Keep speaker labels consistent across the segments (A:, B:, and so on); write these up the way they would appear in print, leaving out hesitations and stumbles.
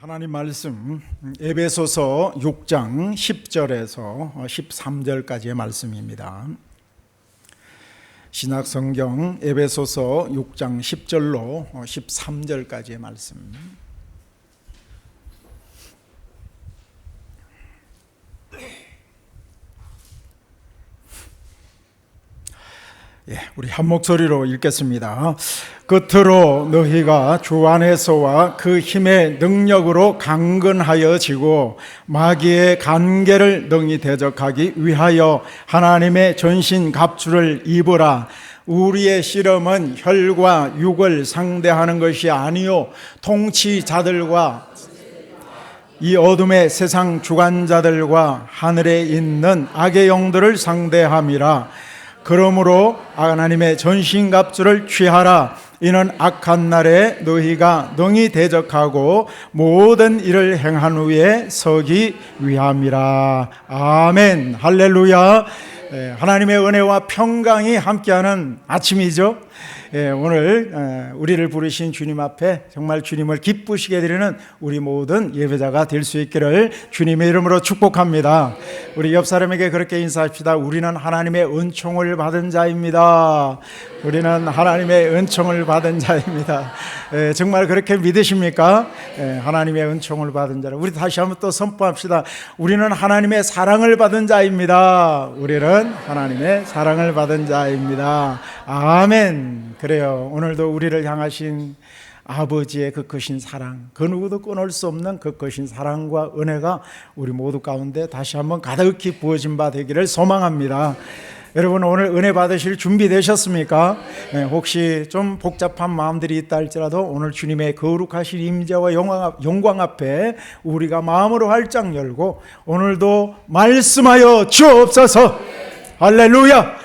A: 하나님 말씀 에베소서 6장 10절에서 13절까지의 말씀입니다. 신약성경 에베소서 6장 10절로 13절까지의 말씀. 우리 한 목소리로 읽겠습니다. 끝으로 너희가 주 안에서와 그 힘의 능력으로 강건하여지고 마귀의 간계를 능히 대적하기 위하여 하나님의 전신 갑주를 입으라. 우리의 씨름은 혈과 육을 상대하는 것이 아니요 통치자들과 이 어둠의 세상 주관자들과 하늘에 있는 악의 영들을 상대함이라. 그러므로 하나님의 전신갑주를 취하라. 이는 악한 날에 너희가 능히 대적하고 모든 일을 행한 후에 서기 위함이라. 아멘. 할렐루야. 하나님의 은혜와 평강이 함께하는 아침이죠. 오늘 우리를 부르신 주님 앞에 정말 주님을 기쁘시게 드리는 우리 모든 예배자가 될 수 있기를 주님의 이름으로 축복합니다. 우리 옆 사람에게 그렇게 인사합시다. 우리는 하나님의 은총을 받은 자입니다. 우리는 하나님의 은총을 받은 자입니다. 정말 그렇게 믿으십니까? 하나님의 은총을 받은 자라. 우리 다시 한번 또 선포합시다. 우리는 하나님의 사랑을 받은 자입니다. 우리는 하나님의 사랑을 받은 자입니다. 아멘. 그래요. 오늘도 우리를 향하신 아버지의 그 크신 사랑, 그 누구도 끊을 수 없는 그 크신 사랑과 은혜가 우리 모두 가운데 다시 한번 가득히 부어진 바 되기를 소망합니다. 여러분 오늘 은혜 받으실 준비 되셨습니까? 혹시 좀 복잡한 마음들이 있다 할지라도 오늘 주님의 거룩하신 임재와 영광 앞에 우리가 마음으로 활짝 열고 오늘도 말씀하여 주옵소서. 할렐루야.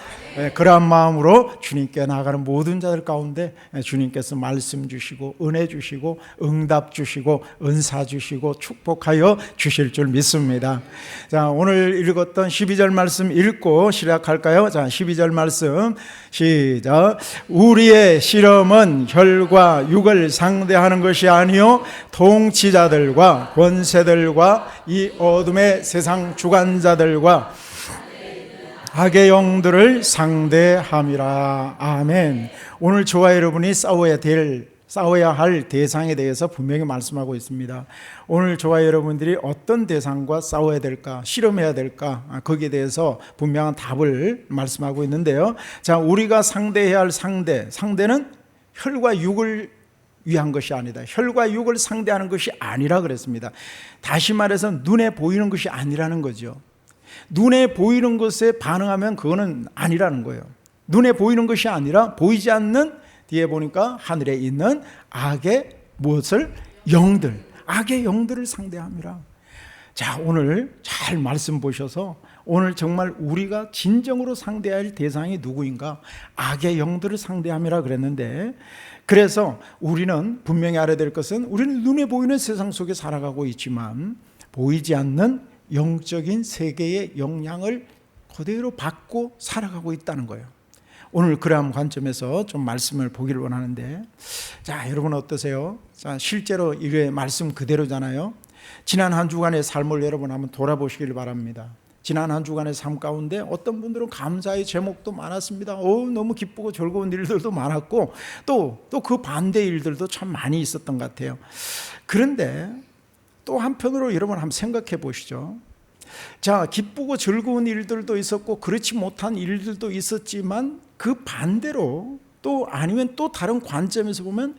A: 그러한 마음으로 주님께 나아가는 모든 자들 가운데 주님께서 말씀 주시고 은혜 주시고 응답 주시고 은사 주시고 축복하여 주실 줄 믿습니다. 자, 오늘 읽었던 12절 말씀 읽고 시작할까요? 자, 12절 말씀 시작. 우리의 씨름은 혈과 육을 상대하는 것이 아니요 통치자들과 권세들과 이 어둠의 세상 주관자들과 악의 영들을 상대함이라. 아멘. 오늘 저와 여러분이 싸워야 할 대상에 대해서 분명히 말씀하고 있습니다. 오늘 저와 여러분들이 어떤 대상과 싸워야 될까, 씨름해야 될까, 거기에 대해서 분명한 답을 말씀하고 있는데요. 자, 우리가 상대해야 할 상대는 혈과 육을 위한 것이 아니다. 혈과 육을 상대하는 것이 아니라 그랬습니다. 다시 말해서 눈에 보이는 것이 아니라는 거죠. 눈에 보이는 것에 반응하면 그거는 아니라는 거예요. 눈에 보이는 것이 아니라 보이지 않는 뒤에 보니까 하늘에 있는 악의 무엇을? 영들, 악의 영들을 상대함이라. 자, 오늘 잘 말씀 보셔서 오늘 정말 우리가 진정으로 상대해야 할 대상이 누구인가? 악의 영들을 상대함이라 그랬는데, 그래서 우리는 분명히 알아야 될 것은 우리는 눈에 보이는 세상 속에 살아가고 있지만 보이지 않는 영적인 세계의 영향을 그대로 받고 살아가고 있다는 거예요. 오늘 그러한 관점에서 좀 말씀을 보기를 원하는데, 자, 여러분 어떠세요? 자, 실제로 이게 말씀 그대로잖아요. 지난 한 주간의 삶을 여러분 한번 돌아보시길 바랍니다. 지난 한 주간의 삶 가운데 어떤 분들은 감사의 제목도 많았습니다. 너무 기쁘고 즐거운 일들도 많았고 또 그 반대 일들도 참 많이 있었던 것 같아요. 그런데 또 한편으로 여러분 한번 생각해 보시죠. 자, 기쁘고 즐거운 일들도 있었고 그렇지 못한 일들도 있었지만 그 반대로 또 아니면 또 다른 관점에서 보면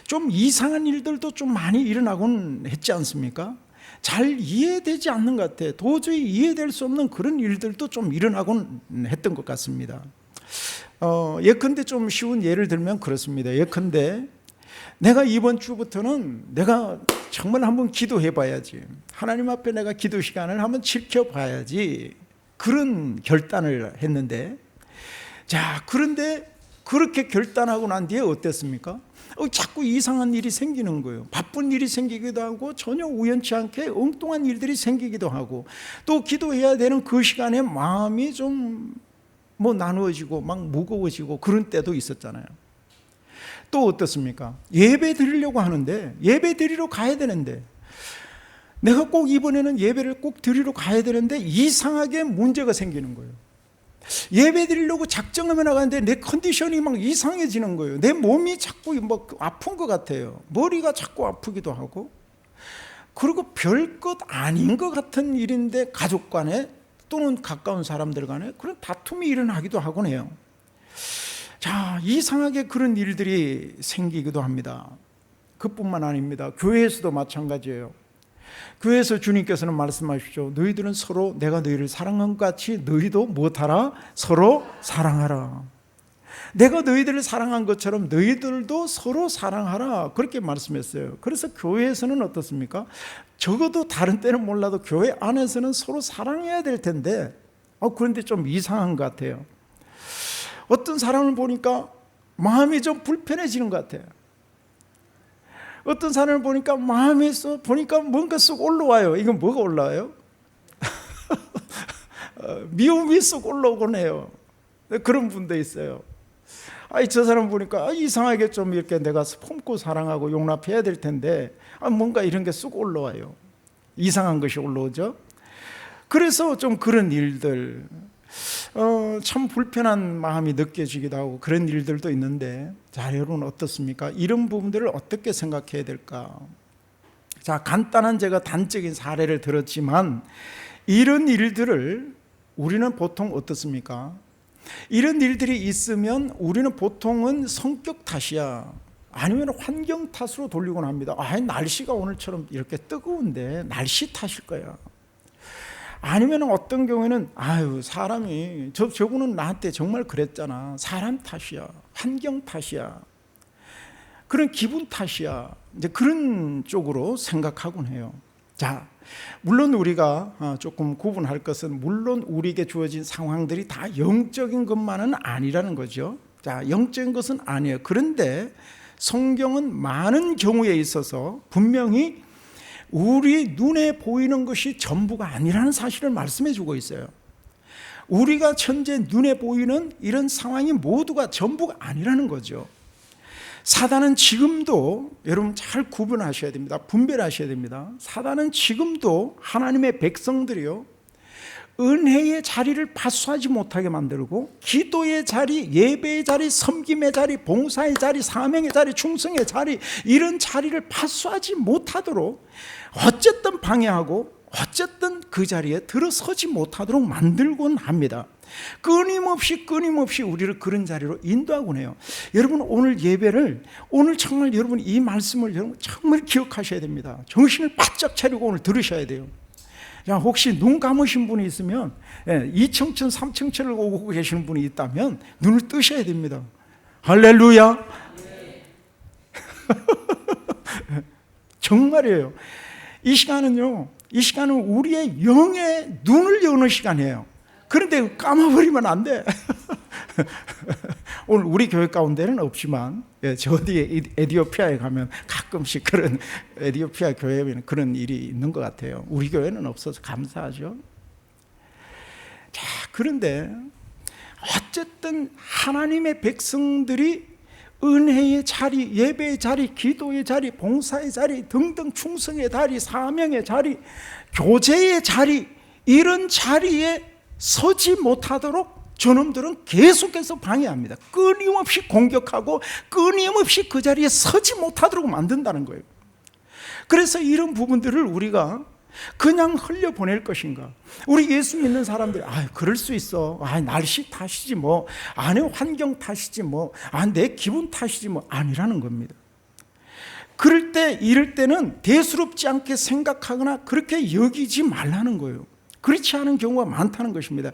A: 좀 이상한 일들도 좀 많이 일어나곤 했지 않습니까? 잘 이해되지 않는 것 같아요. 도저히 이해될 수 없는 그런 일들도 좀 일어나곤 했던 것 같습니다. 예컨대 좀 쉬운 예를 들면 그렇습니다. 예컨대 내가 이번 주부터는 내가 정말 한번 기도해 봐야지. 하나님 앞에 내가 기도 시간을 한번 지켜봐야지. 그런 결단을 했는데, 자, 그런데 그렇게 결단하고 난 뒤에 어땠습니까? 자꾸 이상한 일이 생기는 거예요. 바쁜 일이 생기기도 하고 전혀 우연치 않게 엉뚱한 일들이 생기기도 하고 또 기도해야 되는 그 시간에 마음이 좀 나누어지고 막 무거워지고 그런 때도 있었잖아요. 또 어떻습니까? 예배 드리려고 하는데 예배 드리러 가야 되는데 내가 꼭 이번에는 예배를 꼭 드리러 가야 되는데 이상하게 문제가 생기는 거예요. 예배 드리려고 작정하며 나가는데 내 컨디션이 막 이상해지는 거예요. 내 몸이 자꾸 뭐 아픈 것 같아요. 머리가 자꾸 아프기도 하고. 그리고 별것 아닌 것 같은 일인데 가족 간에 또는 가까운 사람들 간에 그런 다툼이 일어나기도 하곤 해요. 자, 이상하게 그런 일들이 생기기도 합니다. 그뿐만 아닙니다. 교회에서도 마찬가지예요. 교회에서 주님께서는 말씀하시죠. 너희들은 서로 내가 너희를 사랑한 것 같이 너희도 무엇하라? 서로 사랑하라. 내가 너희들을 사랑한 것처럼 너희들도 서로 사랑하라. 그렇게 말씀했어요. 그래서 교회에서는 어떻습니까? 적어도 다른 때는 몰라도 교회 안에서는 서로 사랑해야 될 텐데 그런데 좀 이상한 것 같아요. 어떤 사람을 보니까 마음이 좀 불편해지는 것 같아요. 어떤 사람을 보니까 마음이 보니까 뭔가 쑥 올라와요. 이건 뭐가 올라와요? 미움이 쑥 올라오곤 해요. 그런 분도 있어요. 저 사람 보니까 이상하게 좀 이렇게 내가 품고 사랑하고 용납해야 될 텐데 뭔가 이런 게 쑥 올라와요. 이상한 것이 올라오죠. 그래서 좀 그런 일들 참 불편한 마음이 느껴지기도 하고 그런 일들도 있는데, 자, 여러분 어떻습니까? 이런 부분들을 어떻게 생각해야 될까? 자, 간단한 제가 단적인 사례를 들었지만 이런 일들을 우리는 보통 어떻습니까? 이런 일들이 있으면 우리는 보통은 성격 탓이야, 아니면 환경 탓으로 돌리곤 합니다. 날씨가 오늘처럼 이렇게 뜨거운데 날씨 탓일 거야. 아니면 어떤 경우에는 사람이 저분은 나한테 정말 그랬잖아, 사람 탓이야, 환경 탓이야, 그런 기분 탓이야, 이제 그런 쪽으로 생각하곤 해요. 자, 물론 우리가 조금 구분할 것은, 물론 우리에게 주어진 상황들이 다 영적인 것만은 아니라는 거죠. 자, 영적인 것은 아니에요. 그런데 성경은 많은 경우에 있어서 분명히 우리 눈에 보이는 것이 전부가 아니라는 사실을 말씀해 주고 있어요. 우리가 현재 눈에 보이는 이런 상황이 모두가 전부가 아니라는 거죠. 사단은 지금도, 여러분 잘 구분하셔야 됩니다. 분별하셔야 됩니다. 사단은 지금도 하나님의 백성들이요, 은혜의 자리를 파수하지 못하게 만들고 기도의 자리, 예배의 자리, 섬김의 자리, 봉사의 자리, 사명의 자리, 충성의 자리, 이런 자리를 파수하지 못하도록 어쨌든 방해하고 어쨌든 그 자리에 들어서지 못하도록 만들곤 합니다. 끊임없이 우리를 그런 자리로 인도하곤 해요. 여러분 오늘 예배를, 오늘 정말 여러분 이 말씀을 여러분 정말 기억하셔야 됩니다. 정신을 바짝 차리고 오늘 들으셔야 돼요. 야, 혹시 눈 감으신 분이 있으면, 2청천 3청천을 오고 계시는 분이 있다면 눈을 뜨셔야 됩니다. 할렐루야. 정말이에요. 이 시간은 우리의 영의 눈을 여는 시간이에요. 그런데 감아버리면 안 돼. 오늘 우리 교회 가운데는 없지만, 저 어디에 에티오피아에 가면 가끔씩 그런 에티오피아 교회에는 그런 일이 있는 것 같아요. 우리 교회는 없어서 감사하죠. 자, 그런데 어쨌든 하나님의 백성들이 은혜의 자리, 예배의 자리, 기도의 자리, 봉사의 자리 등등, 충성의 자리, 사명의 자리, 교제의 자리, 이런 자리에 서지 못하도록 저놈들은 계속해서 방해합니다. 끊임없이 공격하고 끊임없이 그 자리에 서지 못하도록 만든다는 거예요. 그래서 이런 부분들을 우리가 그냥 흘려보낼 것인가? 우리 예수 믿는 사람들이 그럴 수 있어, 날씨 탓이지 뭐, 내 환경 탓이지 뭐, 내 기분 탓이지 뭐, 아니라는 겁니다. 그럴 때, 이럴 때는 대수롭지 않게 생각하거나 그렇게 여기지 말라는 거예요. 그렇지 않은 경우가 많다는 것입니다.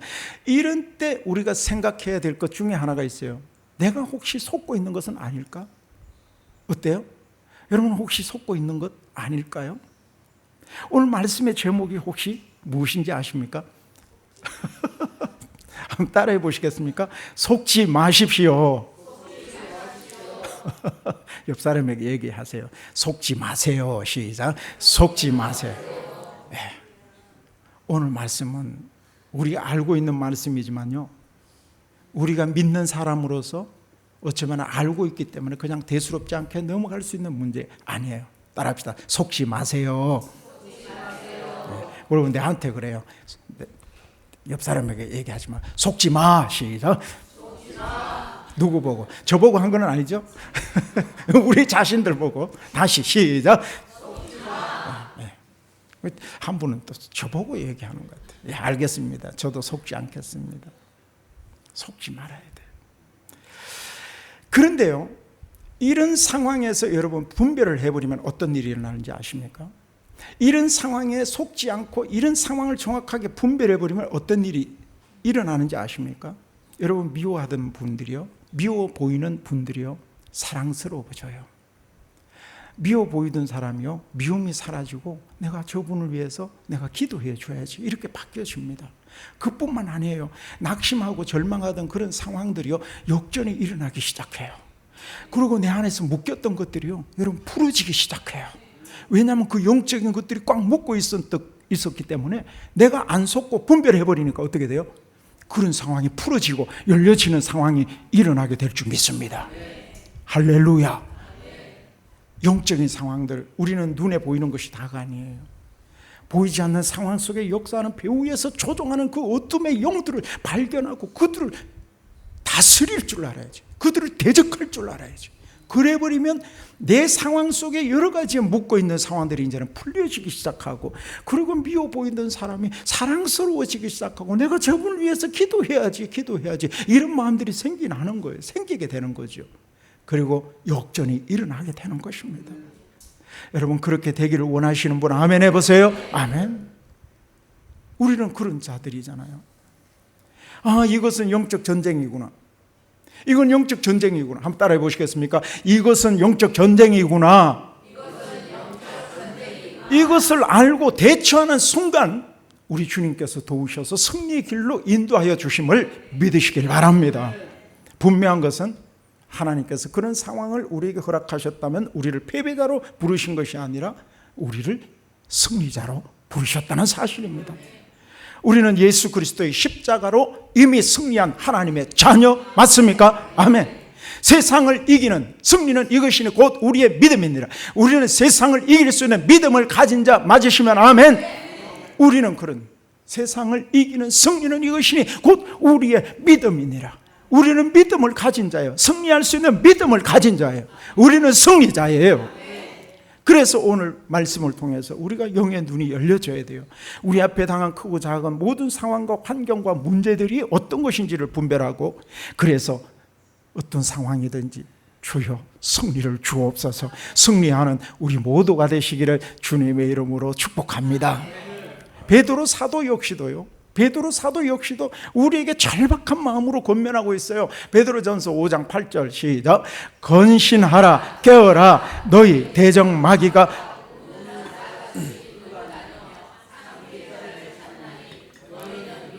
A: 이런 때 우리가 생각해야 될 것 중에 하나가 있어요. 내가 혹시 속고 있는 것은 아닐까? 어때요? 여러분 혹시 속고 있는 것 아닐까요? 오늘 말씀의 제목이 혹시 무엇인지 아십니까? 한번 따라해 보시겠습니까? 속지 마십시오. 옆 사람에게 얘기하세요. 속지 마세요. 시작. 속지 마세요. 네. 오늘 말씀은 우리가 알고 있는 말씀이지만요, 우리가 믿는 사람으로서 어쩌면 알고 있기 때문에 그냥 대수롭지 않게 넘어갈 수 있는 문제 아니에요. 따라합시다. 속지 마세요. 여러분 내한테 그래요. 옆 사람에게 얘기하지 마. 속지 마. 시작. 누구 보고? 저 보고 한 건 아니죠? 우리 자신들 보고. 다시 시작. 한 분은 또 저보고 얘기하는 것 같아요. 예, 알겠습니다. 저도 속지 않겠습니다. 속지 말아야 돼요. 그런데요, 이런 상황에서 여러분 분별을 해버리면 어떤 일이 일어나는지 아십니까? 이런 상황에 속지 않고 이런 상황을 정확하게 분별해버리면 어떤 일이 일어나는지 아십니까? 여러분 미워하던 분들이요, 미워 보이는 분들이요, 사랑스러워져요. 미워 보이던 사람이요, 미움이 사라지고 내가 저분을 위해서 내가 기도해 줘야지 이렇게 바뀌어집니다. 그뿐만 아니에요. 낙심하고 절망하던 그런 상황들이요, 역전이 일어나기 시작해요. 그리고 내 안에서 묶였던 것들이요, 여러분 풀어지기 시작해요. 왜냐하면 그 영적인 것들이 꽉 묶고 있었기 때문에 내가 안 속고 분별해버리니까 어떻게 돼요? 그런 상황이 풀어지고 열려지는 상황이 일어나게 될 줄 믿습니다. 할렐루야. 영적인 상황들, 우리는 눈에 보이는 것이 다가 아니에요. 보이지 않는 상황 속에 역사하는 배후에서 조종하는 그 어둠의 영들을 발견하고 그들을 다스릴 줄 알아야지. 그들을 대적할 줄 알아야지. 그래버리면 내 상황 속에 여러 가지에 묶고 있는 상황들이 이제는 풀려지기 시작하고, 그리고 미워 보이던 사람이 사랑스러워지기 시작하고, 내가 저분을 위해서 기도해야지 이런 마음들이 생기는 거예요. 생기게 되는 거죠. 그리고 역전이 일어나게 되는 것입니다. 여러분 그렇게 되기를 원하시는 분 아멘 해보세요. 아멘. 우리는 그런 자들이잖아요. 아, 이것은 영적 전쟁이구나. 이건 영적 전쟁이구나. 한번 따라해 보시겠습니까? 이것은 영적 전쟁이구나. 이것을 알고 대처하는 순간 우리 주님께서 도우셔서 승리의 길로 인도하여 주심을 믿으시길 바랍니다. 분명한 것은 하나님께서 그런 상황을 우리에게 허락하셨다면 우리를 패배자로 부르신 것이 아니라 우리를 승리자로 부르셨다는 사실입니다. 우리는 예수 그리스도의 십자가로 이미 승리한 하나님의 자녀 맞습니까? 아멘. 세상을 이기는 승리는 이것이니 곧 우리의 믿음이니라. 우리는 세상을 이길 수 있는 믿음을 가진 자 맞으시면 아멘. 우리는 그런 세상을 이기는 승리는 이것이니 곧 우리의 믿음이니라. 우리는 믿음을 가진 자예요. 승리할 수 있는 믿음을 가진 자예요. 우리는 승리자예요. 그래서 오늘 말씀을 통해서 우리가 영의 눈이 열려져야 돼요. 우리 앞에 당한 크고 작은 모든 상황과 환경과 문제들이 어떤 것인지를 분별하고, 그래서 어떤 상황이든지 주여 승리를 주옵소서, 승리하는 우리 모두가 되시기를 주님의 이름으로 축복합니다. 베드로 사도 역시도요, 베드로 사도 역시도 우리에게 절박한 마음으로 권면하고 있어요. 베드로전서 5장 8절 시작. 건신하라 깨어라 너희 대적 마귀가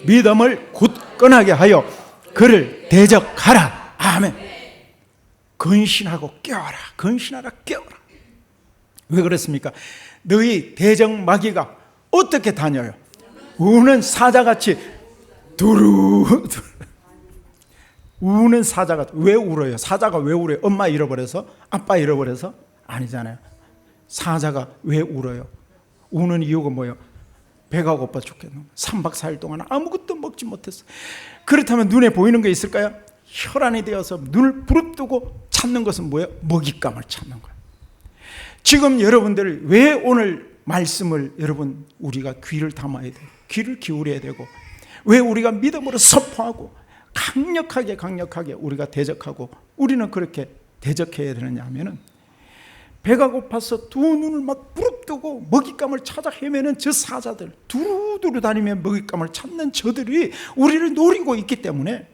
A: 믿음을 굳건하게 하여 그를 대적하라. 아멘. 건신하고 깨어라. 건신하라 깨어라. 왜 그렇습니까? 너희 대적 마귀가 어떻게 다녀요? 우는 사자같이 두루두루. 우는 사자같이. 왜 울어요? 사자가 왜 울어요? 엄마 잃어버려서? 아빠 잃어버려서? 아니잖아요. 사자가 왜 울어요? 우는 이유가 뭐예요? 배가 고파 죽겠는 거예요. 3박 4일 동안 아무것도 먹지 못했어. 그렇다면 눈에 보이는 게 있을까요? 혈안이 되어서 눈을 부릅뜨고 찾는 것은 뭐예요? 먹잇감을 찾는 거예요. 지금 여러분들 왜 오늘 말씀을 여러분 우리가 귀를 담아야 돼요? 귀를 기울여야 되고, 왜 우리가 믿음으로 선포하고 강력하게 우리가 대적하고 우리는 그렇게 대적해야 되느냐 하면은, 배가 고파서 두 눈을 막 부릅뜨고 먹잇감을 찾아 헤매는 저 사자들, 두루두루 다니며 먹잇감을 찾는 저들이 우리를 노리고 있기 때문에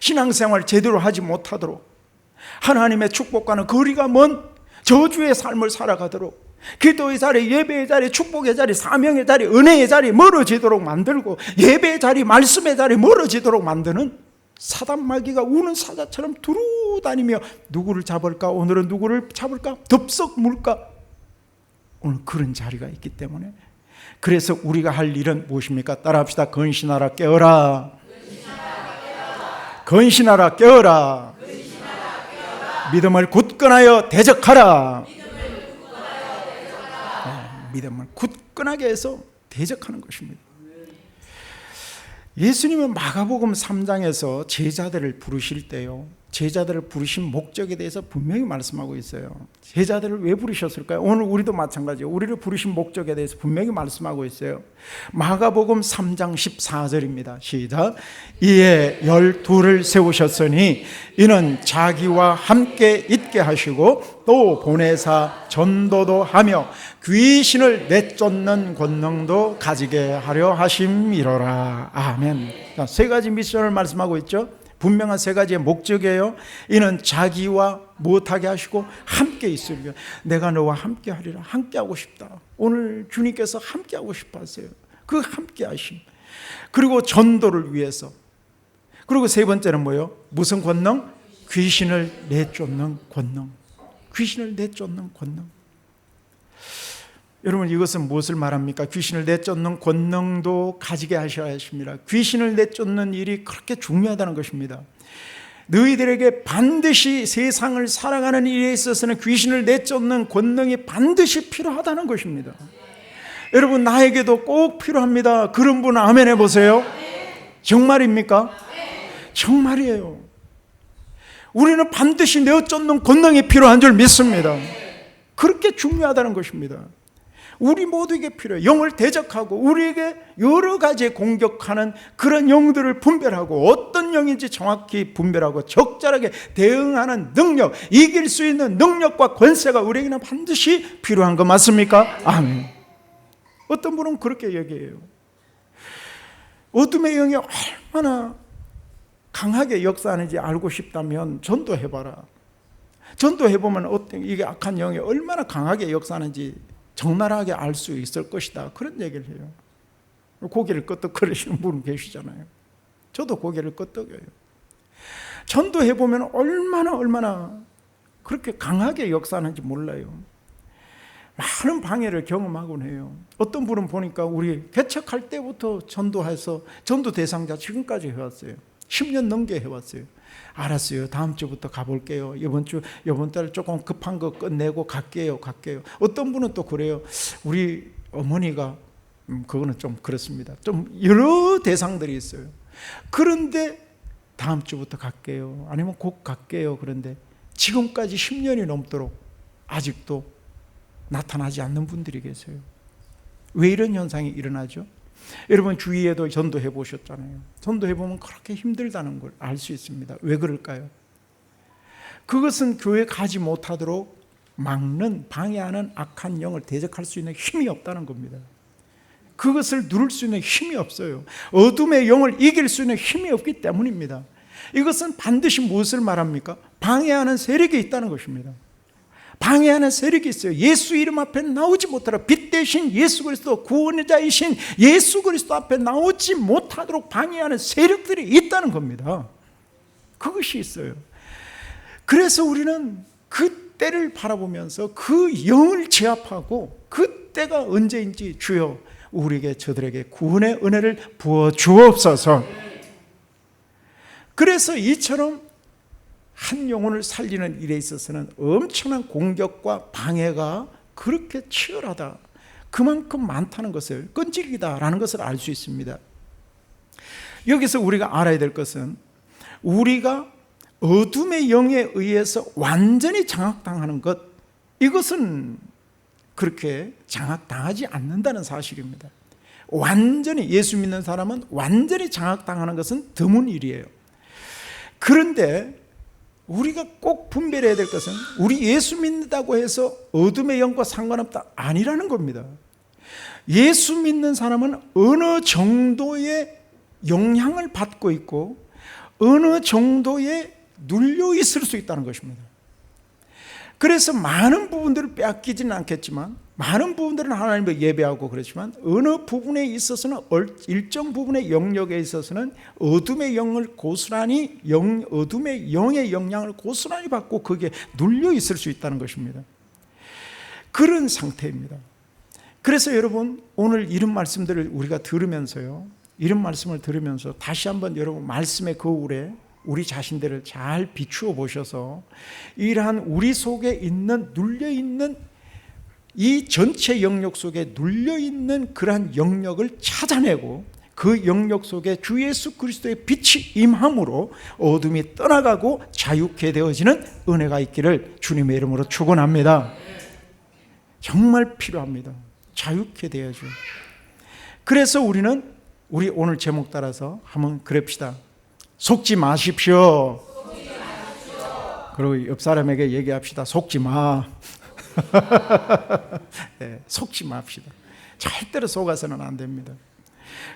A: 신앙생활 제대로 하지 못하도록, 하나님의 축복과는 거리가 먼 저주의 삶을 살아가도록, 기도의 자리, 예배의 자리, 축복의 자리, 사명의 자리, 은혜의 자리 멀어지도록 만들고, 예배의 자리, 말씀의 자리 멀어지도록 만드는 사단 마귀가 우는 사자처럼 두루 다니며 누구를 잡을까? 오늘은 누구를 잡을까? 덥석 물까? 오늘 그런 자리가 있기 때문에, 그래서 우리가 할 일은 무엇입니까? 따라합시다. 건신하라 깨어라. 건신하라 깨어라. 믿음을 굳건하여 대적하라. 믿음을 굳건하게 해서 대적하는 것입니다. 예수님은 마가복음 3장에서 제자들을 부르실 때요, 제자들을 부르신 목적에 대해서 분명히 말씀하고 있어요. 제자들을 왜 부르셨을까요? 오늘 우리도 마찬가지예요. 우리를 부르신 목적에 대해서 분명히 말씀하고 있어요. 마가복음 3장 14절입니다. 시작. 이에 12를 세우셨으니 이는 자기와 함께 있게 하시고 또 보내사 전도도 하며 귀신을 내쫓는 권능도 가지게 하려 하심이로라. 아멘. 세 가지 미션을 말씀하고 있죠. 분명한 세 가지의 목적이에요. 이는 자기와 무엇하게 하시고 함께 있으리라. 내가 너와 함께 하리라. 함께 하고 싶다. 오늘 주님께서 함께 하고 싶어 하세요. 그 함께 하심. 그리고 전도를 위해서. 그리고 세 번째는 뭐예요? 무슨 권능? 귀신을 내쫓는 권능. 귀신을 내쫓는 권능. 여러분, 이것은 무엇을 말합니까? 귀신을 내쫓는 권능도 가지게 하셔야 하십니다. 귀신을 내쫓는 일이 그렇게 중요하다는 것입니다. 너희들에게 반드시 세상을 살아가는 일에 있어서는 귀신을 내쫓는 권능이 반드시 필요하다는 것입니다. 여러분, 나에게도 꼭 필요합니다. 그런 분 아멘 해보세요. 정말입니까? 정말이에요. 우리는 반드시 내쫓는 권능이 필요한 줄 믿습니다. 그렇게 중요하다는 것입니다. 우리 모두에게 필요해요. 영을 대적하고 우리에게 여러 가지 공격하는 그런 영들을 분별하고 어떤 영인지 정확히 분별하고 적절하게 대응하는 능력, 이길 수 있는 능력과 권세가 우리에게는 반드시 필요한 거 맞습니까? 아멘. 어떤 분은 그렇게 얘기해요. 어둠의 영이 얼마나 강하게 역사하는지 알고 싶다면 전도해봐라. 전도해보면 어떤 이게 악한 영이 얼마나 강하게 역사하는지 적나라하게 알 수 있을 것이다. 그런 얘기를 해요. 고개를 끄덕거리시는 분은 계시잖아요. 저도 고개를 끄덕여요. 전도해보면 얼마나 그렇게 강하게 역사하는지 몰라요. 많은 방해를 경험하곤 해요. 어떤 분은 보니까 우리 개척할 때부터 전도해서 전도 대상자 지금까지 해왔어요. 10년 넘게 해왔어요. 알았어요. 다음 주부터 가볼게요. 이번 달 조금 급한 거 끝내고 갈게요. 어떤 분은 또 그래요. 우리 어머니가 그거는 좀 그렇습니다. 좀 여러 대상들이 있어요. 그런데 다음 주부터 갈게요. 아니면 곧 갈게요. 그런데 지금까지 10년이 넘도록 아직도 나타나지 않는 분들이 계세요. 왜 이런 현상이 일어나죠? 여러분 주위에도 전도해 보셨잖아요. 전도해 보면 그렇게 힘들다는 걸 알 수 있습니다. 왜 그럴까요? 그것은 교회 가지 못하도록 막는, 방해하는 악한 영을 대적할 수 있는 힘이 없다는 겁니다. 그것을 누를 수 있는 힘이 없어요. 어둠의 영을 이길 수 있는 힘이 없기 때문입니다. 이것은 반드시 무엇을 말합니까? 방해하는 세력이 있다는 것입니다. 방해하는 세력이 있어요. 예수 이름 앞에 나오지 못하라. 빛 대신 예수 그리스도, 구원자이신 예수 그리스도 앞에 나오지 못하도록 방해하는 세력들이 있다는 겁니다. 그것이 있어요. 그래서 우리는 그 때를 바라보면서 그 영을 제압하고 그 때가 언제인지 주여 우리에게 저들에게 구원의 은혜를 부어 주옵소서. 그래서 이처럼 한 영혼을 살리는 일에 있어서는 엄청난 공격과 방해가 그렇게 치열하다, 그만큼 많다는 것을, 끈질기다라는 것을 알 수 있습니다. 여기서 우리가 알아야 될 것은 우리가 어둠의 영에 의해서 완전히 장악당하는 것, 이것은 그렇게 장악당하지 않는다는 사실입니다. 완전히 예수 믿는 사람은 완전히 장악당하는 것은 드문 일이에요. 그런데 우리가 꼭 분별해야 될 것은 우리 예수 믿는다고 해서 어둠의 영과 상관없다 아니라는 겁니다. 예수 믿는 사람은 어느 정도의 영향을 받고 있고 어느 정도의 눌려 있을 수 있다는 것입니다. 그래서 많은 부분들을 빼앗기지는 않겠지만, 많은 부분들은 하나님을 예배하고 그렇지만 어느 부분에 있어서는, 일정 부분의 영역에 있어서는 어둠의 영을 고스란히 어둠의 영의 영향을 고스란히 받고 그게 눌려 있을 수 있다는 것입니다. 그런 상태입니다. 그래서 여러분 오늘 이런 말씀들을 우리가 들으면서요, 이런 말씀을 들으면서 다시 한번 여러분 말씀의 거울에 우리 자신들을 잘 비추어 보셔서 이러한 우리 속에 있는 눌려있는 이 전체 영역 속에 눌려있는 그러한 영역을 찾아내고 그 영역 속에 주 예수 그리스도의 빛이 임함으로 어둠이 떠나가고 자유케 되어지는 은혜가 있기를 주님의 이름으로 축원합니다. 정말 필요합니다. 자유케 되어야죠. 그래서 우리 오늘 제목 따라서 한번 그럽시다. 속지 마십시오. 그리고 옆 사람에게 얘기합시다. 속지 마. 네, 속지 맙시다. 절대로 속아서는 안 됩니다.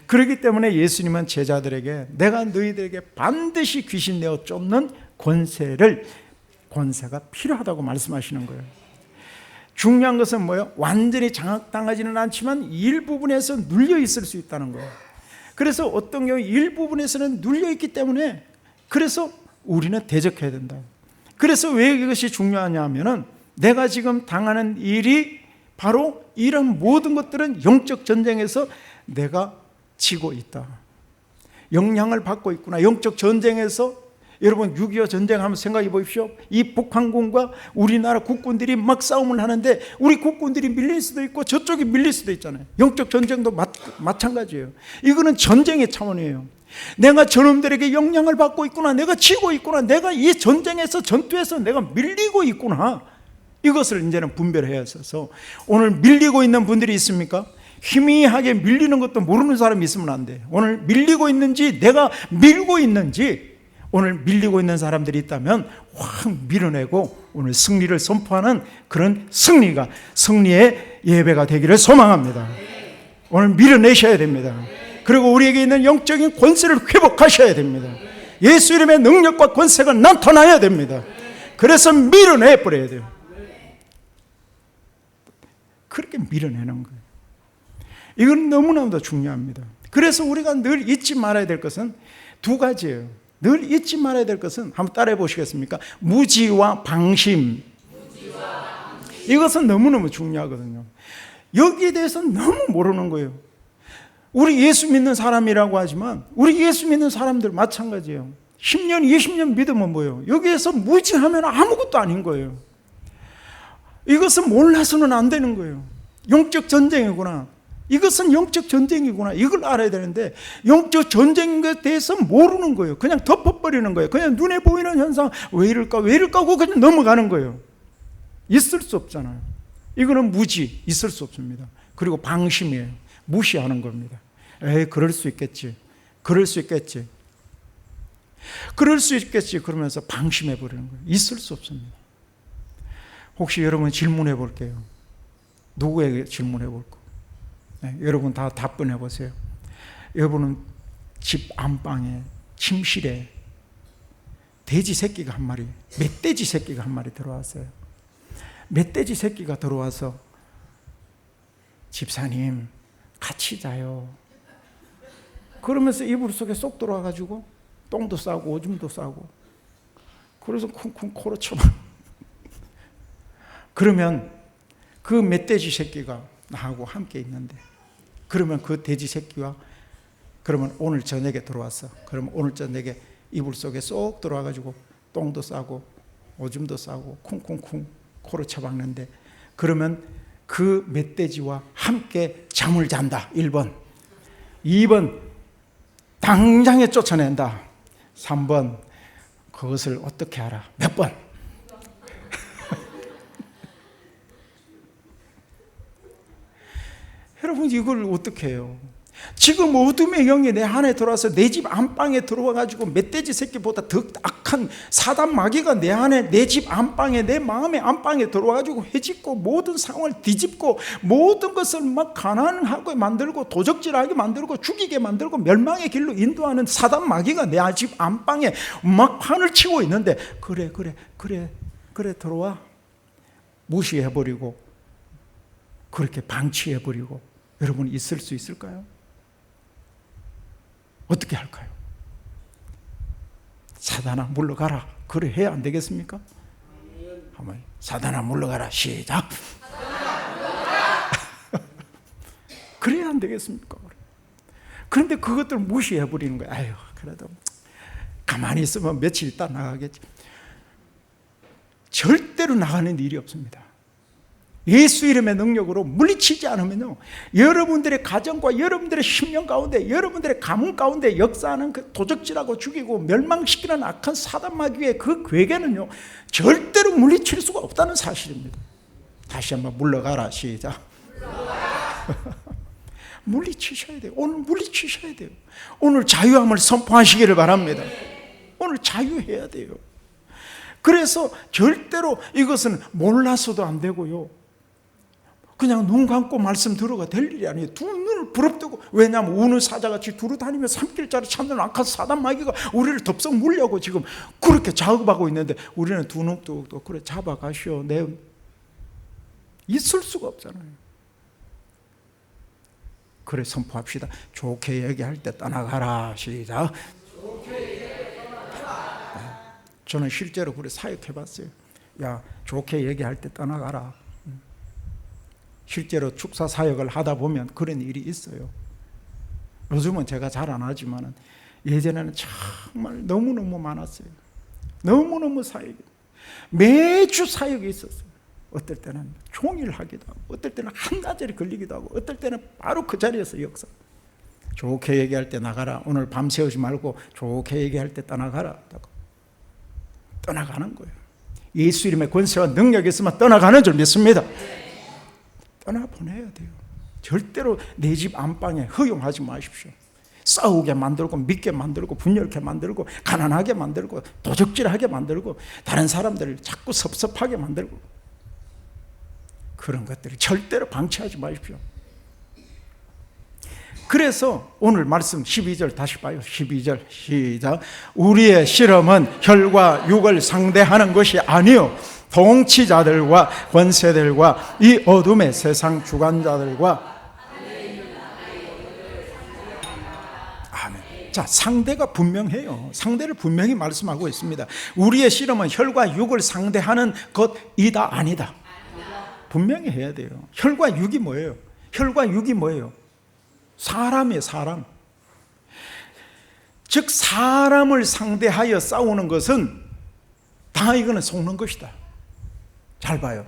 A: 그렇기 때문에 예수님은 제자들에게 내가 너희들에게 반드시 귀신 내어 쫓는 권세가 필요하다고 말씀하시는 거예요. 중요한 것은 뭐예요? 완전히 장악당하지는 않지만 일부분에서 눌려 있을 수 있다는 거예요. 그래서 어떤 경우 일부분에서는 눌려 있기 때문에 그래서 우리는 대적해야 된다. 그래서 왜 이것이 중요하냐 하면은 내가 지금 당하는 일이 바로 이런 모든 것들은 영적 전쟁에서 내가 지고 있다. 영향을 받고 있구나. 영적 전쟁에서 여러분 6.25 전쟁 한번 생각해 보십시오. 이 북한군과 우리나라 국군들이 막 싸움을 하는데 우리 국군들이 밀릴 수도 있고 저쪽이 밀릴 수도 있잖아요. 영적 전쟁도 마찬가지예요. 이거는 전쟁의 차원이에요. 내가 저놈들에게 영향을 받고 있구나. 내가 지고 있구나. 내가 이 전쟁에서 전투에서 내가 밀리고 있구나. 이것을 이제는 분별해야 해서 오늘 밀리고 있는 분들이 있습니까? 희미하게 밀리는 것도 모르는 사람이 있으면 안 돼요. 오늘 밀리고 있는지 내가 밀고 있는지 오늘 밀리고 있는 사람들이 있다면 확 밀어내고 오늘 승리를 선포하는 그런 승리의 예배가 되기를 소망합니다. 오늘 밀어내셔야 됩니다. 그리고 우리에게 있는 영적인 권세를 회복하셔야 됩니다. 예수 이름의 능력과 권세가 나타나야 됩니다. 그래서 밀어내버려야 돼요. 그렇게 밀어내는 거예요. 이건 너무나도 중요합니다. 그래서 우리가 늘 잊지 말아야 될 것은 두 가지예요. 늘 잊지 말아야 될 것은 한번 따라해 보시겠습니까? 무지와 방심. 이것은 너무너무 중요하거든요. 여기에 대해서 너무 모르는 거예요. 우리 예수 믿는 사람이라고 하지만 우리 예수 믿는 사람들 마찬가지예요. 10년, 20년 믿으면 뭐예요? 여기에서 무지하면 아무것도 아닌 거예요. 이것은 몰라서는 안 되는 거예요. 영적 전쟁이구나. 이것은 영적 전쟁이구나. 이걸 알아야 되는데 영적 전쟁에 대해서 모르는 거예요. 그냥 덮어버리는 거예요. 그냥 눈에 보이는 현상 왜 이럴까 하고 그냥 넘어가는 거예요. 있을 수 없잖아요. 이거는 무지, 있을 수 없습니다. 그리고 방심이에요. 무시하는 겁니다. 그럴 수 있겠지. 그럴 수 있겠지. 그러면서 방심해버리는 거예요. 있을 수 없습니다. 혹시 여러분 질문해 볼게요. 누구에게 질문해 볼까? 여러분 다 답변해 보세요. 여러분은 집 안방에, 침실에 돼지 새끼가 한 마리, 멧돼지 새끼가 한 마리 들어왔어요. 멧돼지 새끼가 들어와서 집사님 같이 자요. 그러면서 이불 속에 쏙 들어와가지고 똥도 싸고 오줌도 싸고 그래서 쿵쿵 코로 쳐봐. 그러면 그 멧돼지 새끼가 나하고 함께 있는데 그러면 그 돼지 새끼와 그러면 오늘 저녁에 들어왔어. 그러면 오늘 저녁에 이불 속에 쏙 들어와가지고 똥도 싸고 오줌도 싸고 쿵쿵쿵 코로 쳐박는데 그러면 그 멧돼지와 함께 잠을 잔다. 1번. 2번 당장에 쫓아낸다. 3번 그것을 어떻게 알아? 몇 번? 여러분 이걸 어떻게 해요? 지금 어둠의 영이 내 안에 들어와서 내 집 안방에 들어와가지고 멧돼지 새끼보다 더 악한 사단 마귀가 내 안에 내 집 안방에 내 마음의 안방에 들어와가지고 해집고 모든 상황을 뒤집고 모든 것을 막 가난하게 만들고 도적질하게 만들고 죽이게 만들고 멸망의 길로 인도하는 사단 마귀가 내 집 안방에 막 판을 치고 있는데 그래 들어와 무시해버리고 그렇게 방치해버리고 여러분 있을 수 있을까요? 어떻게 할까요? 사단아 물러가라. 그래 해야 안 되겠습니까? 한번 사단아 물러가라. 시작. 그래야 안 되겠습니까? 그런데 그것들 무시해버리는 거예요. 아유 그래도 가만히 있으면 며칠 있다 나가겠지. 절대로 나가는 일이 없습니다. 예수 이름의 능력으로 물리치지 않으면요, 여러분들의 가정과 여러분들의 심령 가운데, 여러분들의 가문 가운데 역사하는 그 도적질하고 죽이고 멸망시키는 악한 사단 마귀의 그 괴계는요, 절대로 물리칠 수가 없다는 사실입니다. 다시 한번 물러가라. 시작. 물리치셔야 돼요. 오늘 물리치셔야 돼요. 오늘 자유함을 선포하시기를 바랍니다. 오늘 자유해야 돼요. 그래서 절대로 이것은 몰라서도 안 되고요, 그냥 눈 감고 말씀 들어가 될 일이 아니에요. 두 눈을 부릅뜨고, 왜냐하면 우는 사자같이 두루다니며 산길자를 찾는 악한 사단 마귀가 우리를 덥석 물려고 지금 그렇게 자극하고 있는데, 우리는 두 눈 뜨고 그래 잡아가시오. 있을 수가 없잖아요. 그래 선포합시다. 좋게 얘기할 때 떠나가라. 시작. 저는 실제로 그래 사역해봤어요. 야, 좋게 얘기할 때 떠나가라. 실제로 축사 사역을 하다 보면 그런 일이 있어요. 요즘은 제가 잘 안 하지만 예전에는 정말 너무너무 많았어요. 너무너무 사역이, 매주 사역이 있었어요. 어떨 때는 종일 하기도 하고, 어떨 때는 한나절이 걸리기도 하고, 어떨 때는 바로 그 자리에서 역사. 좋게 얘기할 때 나가라. 오늘 밤새우지 말고 좋게 얘기할 때 떠나가라. 떠나가는 거예요. 예수 이름의 권세와 능력이 있으면 떠나가는 줄 믿습니다. 떠나보내야 돼요. 절대로 내 집 안방에 허용하지 마십시오. 싸우게 만들고, 믿게 만들고, 분열케 만들고, 가난하게 만들고, 도적질하게 만들고, 다른 사람들을 자꾸 섭섭하게 만들고, 그런 것들을 절대로 방치하지 마십시오. 그래서 오늘 말씀 12절 다시 봐요. 12절 시작. 우리의 실험은 혈과 육을 상대하는 것이 아니요 통치자들과 권세들과 이 어둠의 세상 주관자들과. 아멘. 자, 상대가 분명해요. 상대를 분명히 말씀하고 있습니다. 우리의 실험은 혈과 육을 상대하는 것이다 아니다. 분명히 해야 돼요. 혈과 육이 뭐예요? 혈과 육이 뭐예요? 사람이에요. 사람. 즉 사람을 상대하여 싸우는 것은 다 이거는 속는 것이다. 잘 봐요.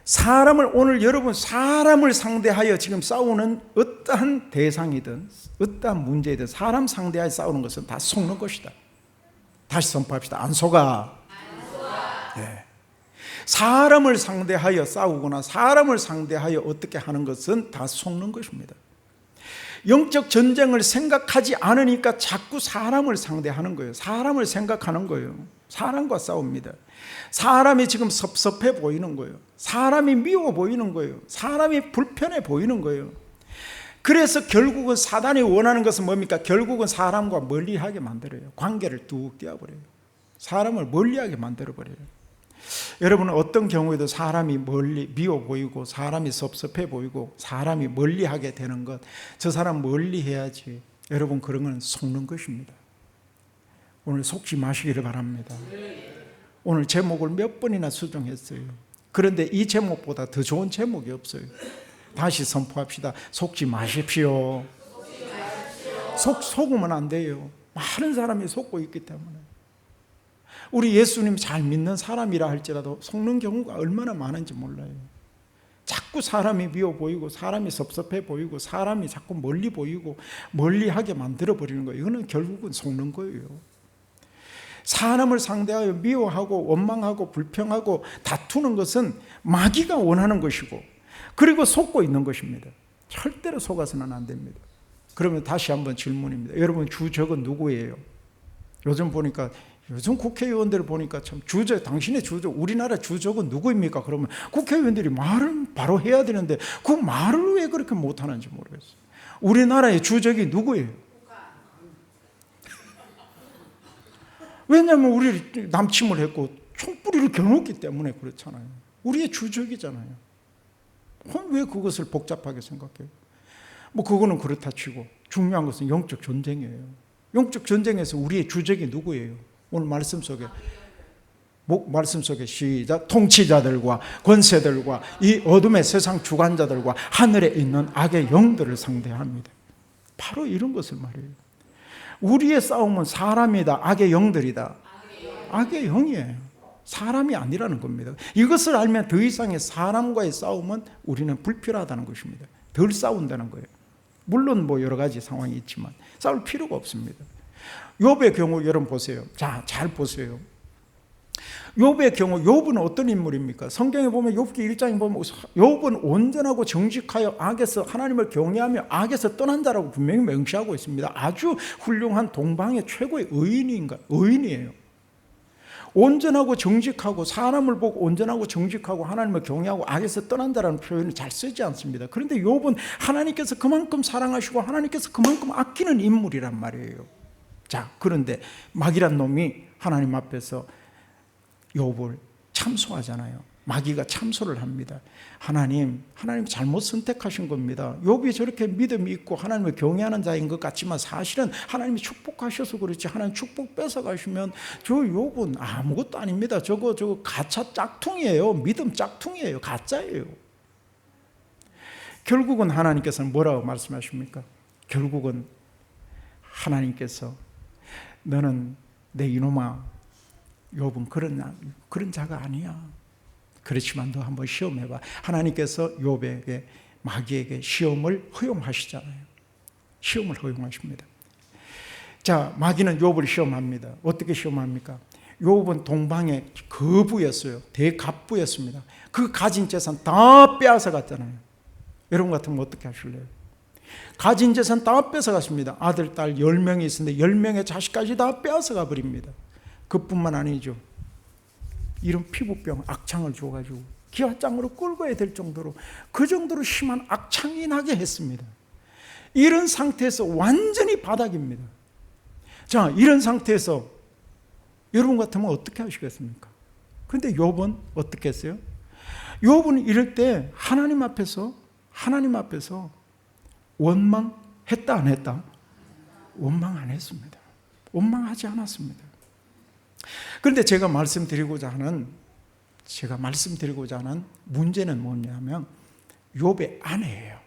A: 사람을, 오늘 여러분 사람을 상대하여 지금 싸우는 어떠한 대상이든 어떠한 문제이든 사람 상대하여 싸우는 것은 다 속는 것이다. 다시 선포합시다. 안 속아. 네. 사람을 상대하여 싸우거나 사람을 상대하여 어떻게 하는 것은 다 속는 것입니다. 영적 전쟁을 생각하지 않으니까 자꾸 사람을 상대하는 거예요. 사람을 생각하는 거예요. 사람과 싸웁니다. 사람이 지금 섭섭해 보이는 거예요. 사람이 미워 보이는 거예요. 사람이 불편해 보이는 거예요. 그래서 결국은 사단이 원하는 것은 뭡니까? 결국은 사람과 멀리하게 만들어요. 관계를 뚝 떼어버려요. 사람을 멀리하게 만들어버려요. 여러분은 어떤 경우에도 사람이 미워 보이고 사람이 섭섭해 보이고 사람이 멀리하게 되는 것, 저 사람 멀리해야지, 여러분 그런 건 속는 것입니다. 오늘 속지 마시기를 바랍니다. 오늘 제목을 몇 번이나 수정했어요. 그런데 이 제목보다 더 좋은 제목이 없어요. 다시 선포합시다. 속지 마십시오. 속으면 안 돼요. 많은 사람이 속고 있기 때문에. 우리 예수님 잘 믿는 사람이라 할지라도 속는 경우가 얼마나 많은지 몰라요. 자꾸 사람이 미워 보이고 사람이 섭섭해 보이고 사람이 자꾸 멀리 보이고 멀리하게 만들어버리는 거예요. 이거는 결국은 속는 거예요. 사람을 상대하여 미워하고 원망하고 불평하고 다투는 것은 마귀가 원하는 것이고, 그리고 속고 있는 것입니다. 절대로 속아서는 안 됩니다. 그러면 다시 한번 질문입니다. 여러분 주적은 누구예요? 요즘 보니까, 요즘 국회의원들 보니까 참 당신의 주적, 우리나라 주적은 누구입니까? 그러면 국회의원들이 말을 바로 해야 되는데 그 말을 왜 그렇게 못하는지 모르겠어요. 우리나라의 주적이 누구예요? 왜냐하면 우리 남침을 했고 총뿌리를 겨눴기 때문에 그렇잖아요. 우리의 주적이잖아요. 왜 그것을 복잡하게 생각해요? 뭐 그거는 그렇다 치고 중요한 것은 영적 전쟁이에요. 영적 전쟁에서 우리의 주적이 누구예요? 오늘 말씀 속에 시작. 통치자들과 권세들과 이 어둠의 세상 주관자들과 하늘에 있는 악의 영들을 상대합니다. 바로 이런 것을 말해요. 우리의 싸움은 사람이다, 악의 영들이다. 악의 영이에요. 사람이 아니라는 겁니다. 이것을 알면 더 이상의 사람과의 싸움은 우리는 불필요하다는 것입니다. 덜 싸운다는 거예요. 물론 뭐 여러 가지 상황이 있지만 싸울 필요가 없습니다. 욥의 경우 여러분 보세요. 자, 잘 보세요. 욥의 경우, 욥은 어떤 인물입니까? 성경에 보면 욥기 1장에 보면 욥은 온전하고 정직하여 악에서 하나님을 경외하며 악에서 떠난 자라고 분명히 명시하고 있습니다. 아주 훌륭한 동방의 최고의 의인이에요. 온전하고 정직하고, 사람을 보고 온전하고 정직하고 하나님을 경외하고 악에서 떠난 자라는 표현을 잘 쓰지 않습니다. 그런데 욥은 하나님께서 그만큼 사랑하시고 하나님께서 그만큼 아끼는 인물이란 말이에요. 자, 그런데 마귀란 놈이 하나님 앞에서 욥을 참소하잖아요. 마귀가 참소를 합니다. 하나님 잘못 선택하신 겁니다. 욥이 저렇게 믿음이 있고 하나님을 경외하는 자인 것 같지만 사실은 하나님이 축복하셔서 그렇지, 하나님 축복 뺏어가시면 저 욥은 아무것도 아닙니다. 저거 가짜 짝퉁이에요. 믿음 짝퉁이에요. 가짜예요. 결국은 하나님께서는 뭐라고 말씀하십니까? 결국은 하나님께서 너는 내 이놈아, 욥은 그런 자가 아니야. 그렇지만 너 한번 시험해봐. 하나님께서 욥에게, 마귀에게 시험을 허용하시잖아요. 시험을 허용하십니다. 자, 마귀는 욥을 시험합니다. 어떻게 시험합니까? 욥은 동방의 거부였어요. 대갑부였습니다. 그 가진 재산 다 빼앗아 갔잖아요. 여러분 같으면 어떻게 하실래요? 가진 재산 다 뺏어 갔습니다. 아들, 딸 10명이 있었는데 10명의 자식까지 다 빼앗아 가버립니다. 그뿐만 아니죠. 이런 피부병, 악창을 줘가지고 기와장으로 끌고 가야 될 정도로, 그 정도로 심한 악창이 나게 했습니다. 이런 상태에서 완전히 바닥입니다. 자, 이런 상태에서 여러분 같으면 어떻게 하시겠습니까? 그런데 욥은 어떻게 했어요? 욥은 이럴 때 하나님 앞에서 원망했다 안 했다? 원망 안 했습니다. 원망하지 않았습니다. 그런데 제가 말씀드리고자 하는 문제는 뭐냐면 욥의 아내예요.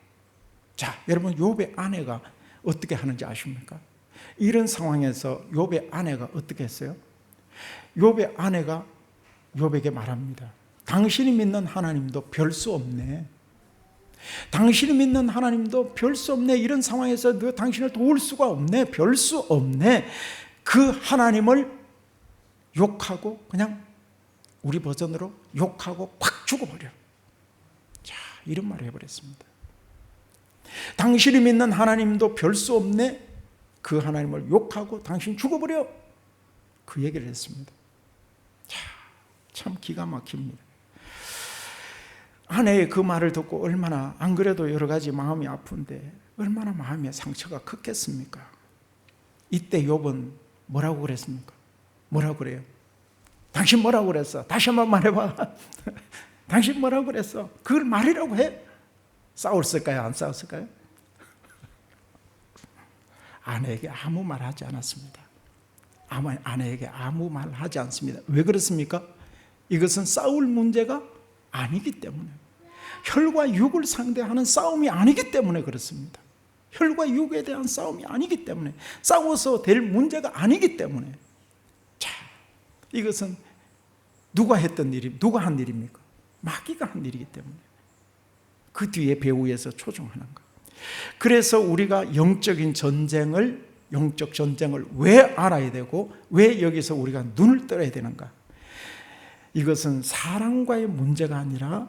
A: 자, 여러분, 욥의 아내가 어떻게 하는지 아십니까? 이런 상황에서 욥의 아내가 어떻게 했어요? 욥의 아내가 욥에게 말합니다. 당신이 믿는 하나님도 별 수 없네. 당신이 믿는 하나님도 별 수 없네. 이런 상황에서 너 당신을 도울 수가 없네. 별 수 없네. 그 하나님을 욕하고, 그냥 우리 버전으로 욕하고 팍 죽어버려. 자, 이런 말을 해버렸습니다. 당신이 믿는 하나님도 별 수 없네. 그 하나님을 욕하고 당신 죽어버려. 그 얘기를 했습니다. 자, 참 기가 막힙니다. 아내의 그 말을 듣고 얼마나, 안 그래도 여러 가지 마음이 아픈데 얼마나 마음의 상처가 컸겠습니까? 이때 욥은 뭐라고 그랬습니까? 뭐라고 그래요? 당신 뭐라고 그랬어? 다시 한번 말해봐. 당신 뭐라고 그랬어? 그걸 말이라고 해? 싸웠을까요? 안 싸웠을까요? 아내에게 아무 말 하지 않았습니다. 아내에게 아무 말 하지 않습니다. 왜 그렇습니까? 이것은 싸울 문제가 아니기 때문에, 혈과 육을 상대하는 싸움이 아니기 때문에 그렇습니다. 혈과 육에 대한 싸움이 아니기 때문에, 싸워서 될 문제가 아니기 때문에. 자, 이것은 누가 한 일입니까? 마귀가 한 일이기 때문에 그 뒤에 배후에서 조종하는 것. 그래서 우리가 영적 전쟁을 왜 알아야 되고 왜 여기서 우리가 눈을 떠야 되는가? 이것은 사람과의 문제가 아니라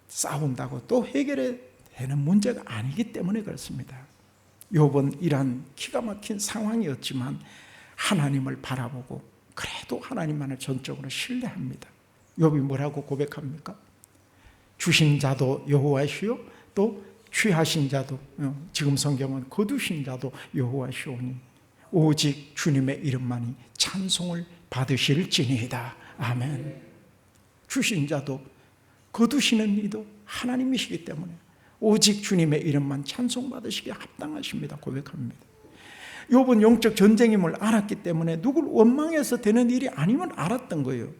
A: 싸운다고 또 해결해야 되는 문제가 아니기 때문에 그렇습니다. 욥은 이러한 기가 막힌 상황이었지만 하나님을 바라보고 그래도 하나님만을 전적으로 신뢰합니다. 욥이 뭐라고 고백합니까? 주신 자도 여호와시요 또 취하신 자도, 지금 성경은 거두신 자도 여호와시오니 오직 주님의 이름만이 찬송을 받으실지니이다. 아멘. 주신 자도 거두시는 이도 하나님이시기 때문에 오직 주님의 이름만 찬송받으시기에 합당하십니다. 고백합니다. 욥은 영적 전쟁임을 알았기 때문에 누굴 원망해서 되는 일이 아님을 알았던 거예요.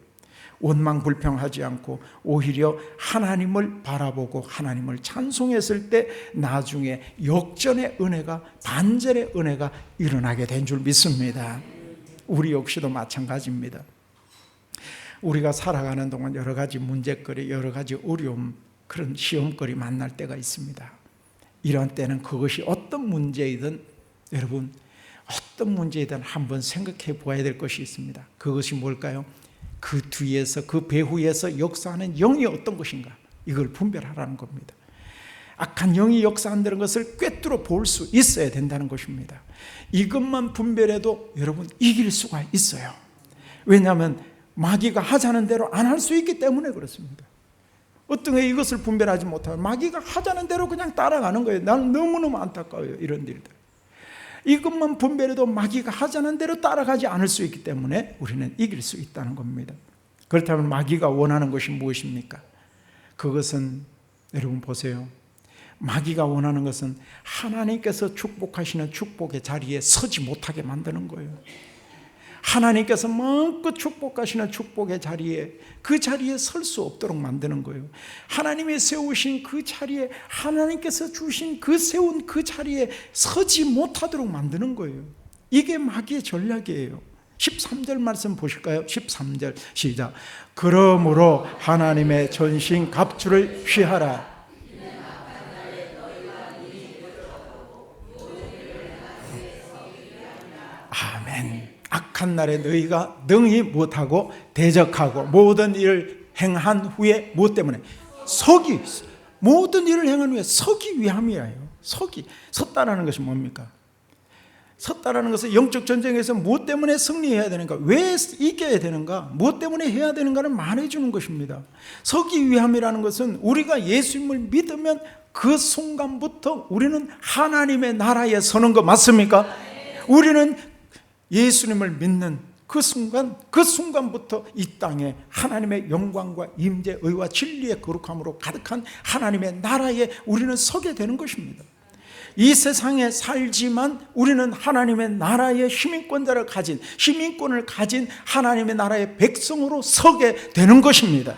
A: 원망 불평하지 않고 오히려 하나님을 바라보고 하나님을 찬송했을 때 나중에 역전의 은혜가, 반전의 은혜가 일어나게 된 줄 믿습니다. 우리 역시도 마찬가지입니다. 우리가 살아가는 동안 여러 가지 문제거리, 여러 가지 어려움, 그런 시험거리 만날 때가 있습니다. 이런 때는 그것이 어떤 문제이든 여러분 어떤 문제이든 한번 생각해 보아야 될 것이 있습니다. 그것이 뭘까요? 그 뒤에서 그 배후에서 역사하는 영이 어떤 것인가, 이걸 분별하라는 겁니다. 악한 영이 역사한다는 것을 꿰뚫어 볼 수 있어야 된다는 것입니다. 이것만 분별해도 여러분 이길 수가 있어요. 왜냐하면 마귀가 하자는 대로 안 할 수 있기 때문에 그렇습니다. 어떤 게 이것을 분별하지 못하면 마귀가 하자는 대로 그냥 따라가는 거예요. 난 너무너무 안타까워요, 이런 일들. 이것만 분별해도 마귀가 하자는 대로 따라가지 않을 수 있기 때문에 우리는 이길 수 있다는 겁니다. 그렇다면 마귀가 원하는 것이 무엇입니까? 그것은 여러분 보세요. 마귀가 원하는 것은 하나님께서 축복하시는 축복의 자리에 서지 못하게 만드는 거예요. 하나님께서 마음껏 축복하시는 축복의 자리에, 그 자리에 설 수 없도록 만드는 거예요. 하나님이 세우신 그 자리에, 하나님께서 주신 그 세운 그 자리에 서지 못하도록 만드는 거예요. 이게 마귀의 전략이에요. 13절 말씀 보실까요? 13절 시작. 그러므로 하나님의 전신 갑주를 취하라. 아멘. 악한 날에 너희가 능히 못하고 대적하고 모든 일을 행한 후에 무엇 때문에? 서기. 모든 일을 행한 후에 서기 위함이에요. 섰다라는 것이 뭡니까? 섰다라는 것은 영적 전쟁에서 무엇 때문에 승리해야 되는가, 왜 이겨야 되는가, 무엇 때문에 해야 되는가를 말해주는 것입니다. 서기 위함이라는 것은 우리가 예수님을 믿으면 그 순간부터 우리는 하나님의 나라에 서는 거 맞습니까? 우리는 예수님을 믿는 그 순간부터 이 땅에 하나님의 영광과 임재, 의와 진리의 거룩함으로 가득한 하나님의 나라에 우리는 서게 되는 것입니다. 이 세상에 살지만 우리는 하나님의 나라의 시민권을 가진 하나님의 나라의 백성으로 서게 되는 것입니다.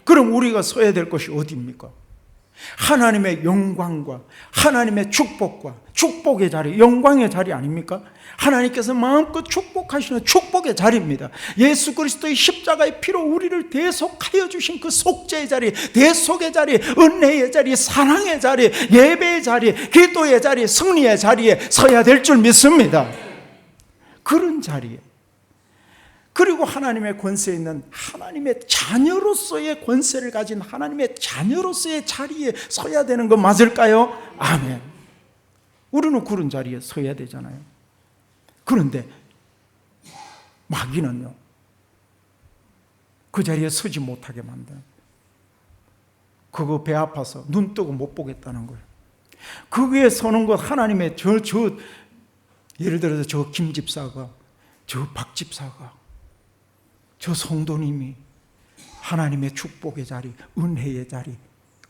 A: 그럼 우리가 서야 될 것이 어디입니까? 하나님의 영광과 하나님의 축복과 축복의 자리, 영광의 자리 아닙니까? 하나님께서 마음껏 축복하시는 축복의 자리입니다. 예수 그리스도의 십자가의 피로 우리를 대속하여 주신 그 속죄의 자리, 대속의 자리, 은혜의 자리, 사랑의 자리, 예배의 자리, 기도의 자리, 승리의 자리에 서야 될 줄 믿습니다. 그런 자리에, 그리고 하나님의 권세 있는 하나님의 자녀로서의 권세를 가진 하나님의 자녀로서의 자리에 서야 되는 거 맞을까요? 아멘. 우리는 그런 자리에 서야 되잖아요. 그런데 마귀는요, 그 자리에 서지 못하게 만드는, 그거 배 아파서 눈 뜨고 못 보겠다는 거예요. 그 위에 서는 것, 하나님의 예를 들어서 저 김 집사가, 저 박 집사가, 저 성도님이 하나님의 축복의 자리, 은혜의 자리,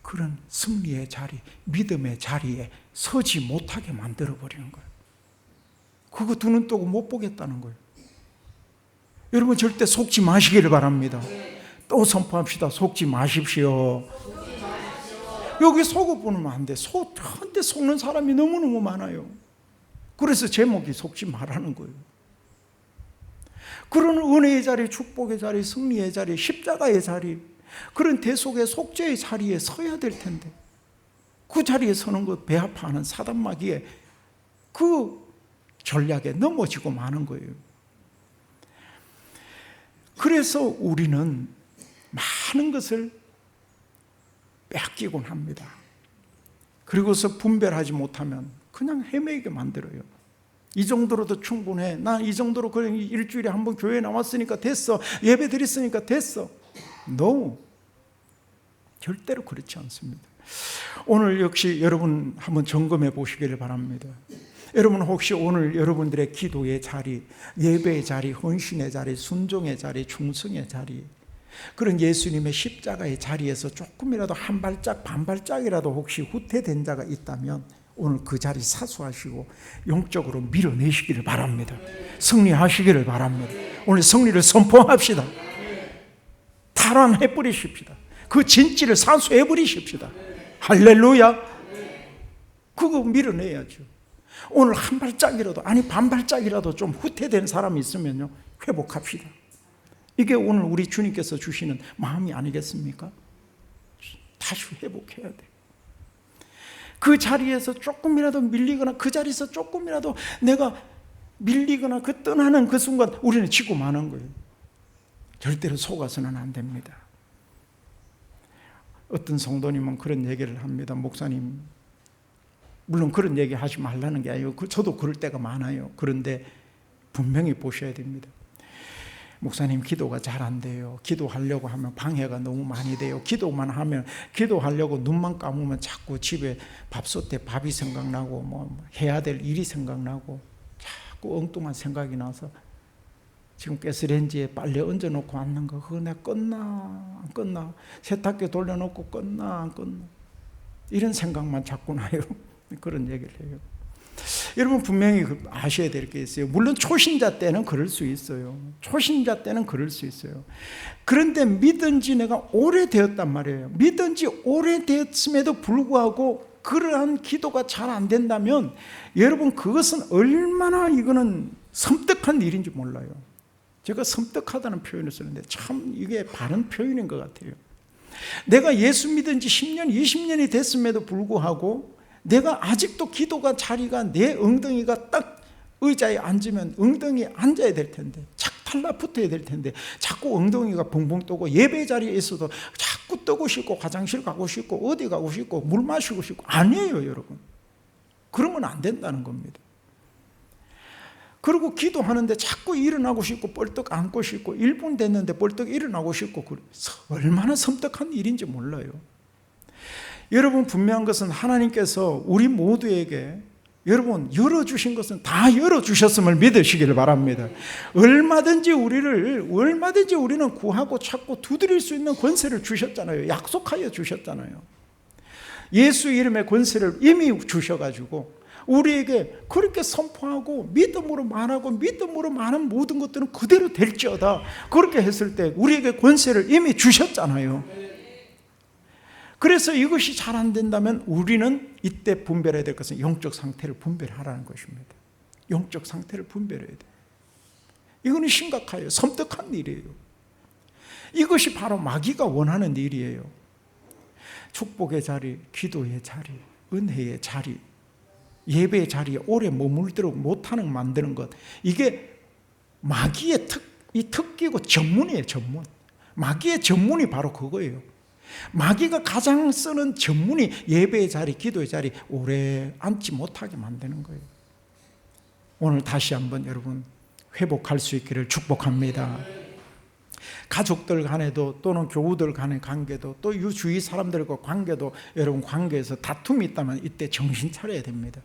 A: 그런 승리의 자리, 믿음의 자리에 서지 못하게 만들어버리는 거예요. 그거 두 눈 뜨고 못 보겠다는 거예요. 여러분 절대 속지 마시기를 바랍니다. 또 선포합시다. 속지 마십시오. 여기 속어 보면 안 돼. 한때 속는 사람이 너무너무 많아요. 그래서 제목이 속지 말라는 거예요. 그런 은혜의 자리, 축복의 자리, 승리의 자리, 십자가의 자리, 그런 대속의 속죄의 자리에 서야 될 텐데 그 자리에 서는 것, 배 아파하는 사단마귀의 그 전략에 넘어지고 마는 거예요. 그래서 우리는 많은 것을 뺏기곤 합니다. 그리고서 분별하지 못하면 그냥 헤매게 만들어요. 이 정도로도 충분해. 난 이 정도로 그냥 일주일에 한 번 교회에 나왔으니까 됐어. 예배 드렸으니까 됐어. No. 절대로 그렇지 않습니다. 오늘 역시 여러분 한번 점검해 보시기를 바랍니다. 여러분 혹시 오늘 여러분들의 기도의 자리, 예배의 자리, 헌신의 자리, 순종의 자리, 충성의 자리, 그런 예수님의 십자가의 자리에서 조금이라도 한 발짝 반 발짝이라도 혹시 후퇴된 자가 있다면 오늘 그 자리 사수하시고 영적으로 밀어내시기를 바랍니다. 승리하시기를 바랍니다. 오늘 승리를 선포합시다. 탈환해버리십시다. 그 진지를 사수해버리십시다. 할렐루야. 그거 밀어내야죠. 오늘 한 발짝이라도, 아니 반 발짝이라도 좀 후퇴된 사람이 있으면요, 회복합시다. 이게 오늘 우리 주님께서 주시는 마음이 아니겠습니까? 다시 회복해야 돼. 그 자리에서 조금이라도 밀리거나 그 자리에서 조금이라도 내가 밀리거나 그 떠나는 그 순간 우리는 지고 마는 거예요. 절대로 속아서는 안 됩니다. 어떤 성도님은 그런 얘기를 합니다. 목사님, 물론 그런 얘기 하지 말라는 게 아니고 저도 그럴 때가 많아요. 그런데 분명히 보셔야 됩니다. 목사님, 기도가 잘 안 돼요. 기도하려고 하면 방해가 너무 많이 돼요. 기도만 하면, 기도하려고 눈만 감으면 자꾸 집에 밥솥 때 밥이 생각나고 뭐 해야 될 일이 생각나고 자꾸 엉뚱한 생각이 나서 지금 가스레인지에 빨래 얹어놓고 왔는 거 그거 내가 껐나 안 껐나, 세탁기 돌려놓고 껐나 안 껐나, 이런 생각만 자꾸 나요. 그런 얘기를 해요. 여러분 분명히 아셔야 될 게 있어요. 물론 초신자 때는 그럴 수 있어요. 초신자 때는 그럴 수 있어요. 그런데 믿은 지 내가 오래되었단 말이에요. 믿은 지 오래되었음에도 불구하고 그러한 기도가 잘 안 된다면 여러분 그것은 얼마나 이거는 섬뜩한 일인지 몰라요. 제가 섬뜩하다는 표현을 쓰는데 참 이게 바른 표현인 것 같아요. 내가 예수 믿은 지 10년, 20년이 됐음에도 불구하고 내가 아직도 기도가 자리가 내 엉덩이가 딱 의자에 앉으면 엉덩이에 앉아야 될 텐데 착 달라붙어야 될 텐데 자꾸 엉덩이가 붕붕 뜨고 예배 자리에 있어도 자꾸 뜨고 싶고 화장실 가고 싶고 어디 가고 싶고 물 마시고 싶고 아니에요 여러분. 그러면 안 된다는 겁니다. 그리고 기도하는데 자꾸 일어나고 싶고 벌떡 앉고 싶고 1분 됐는데 벌떡 일어나고 싶고 얼마나 섬뜩한 일인지 몰라요. 여러분 분명한 것은 하나님께서 우리 모두에게 여러분 열어주신 것은 다 열어주셨음을 믿으시기를 바랍니다. 얼마든지 우리는 구하고 찾고 두드릴 수 있는 권세를 주셨잖아요. 약속하여 주셨잖아요. 예수 이름의 권세를 이미 주셔가지고 우리에게 그렇게 선포하고 믿음으로 말하고 믿음으로 말한 모든 것들은 그대로 될지어다. 그렇게 했을 때 우리에게 권세를 이미 주셨잖아요. 그래서 이것이 잘 안 된다면 우리는 이때 분별해야 될 것은 영적 상태를 분별하라는 것입니다. 영적 상태를 분별해야 돼요. 이거는 심각해요. 섬뜩한 일이에요. 이것이 바로 마귀가 원하는 일이에요. 축복의 자리, 기도의 자리, 은혜의 자리, 예배의 자리에 오래 머물도록 못하는 만드는 것, 이게 마귀의 특기고 전문이에요. 전문. 마귀의 전문이 바로 그거예요. 마귀가 가장 쓰는 전문이 예배의 자리, 기도의 자리 오래 앉지 못하게 만드는 거예요. 오늘 다시 한번 여러분 회복할 수 있기를 축복합니다. 가족들 간에도 또는 교우들 간의 관계도 또 주위 사람들과 관계도 여러분 관계에서 다툼이 있다면 이때 정신 차려야 됩니다.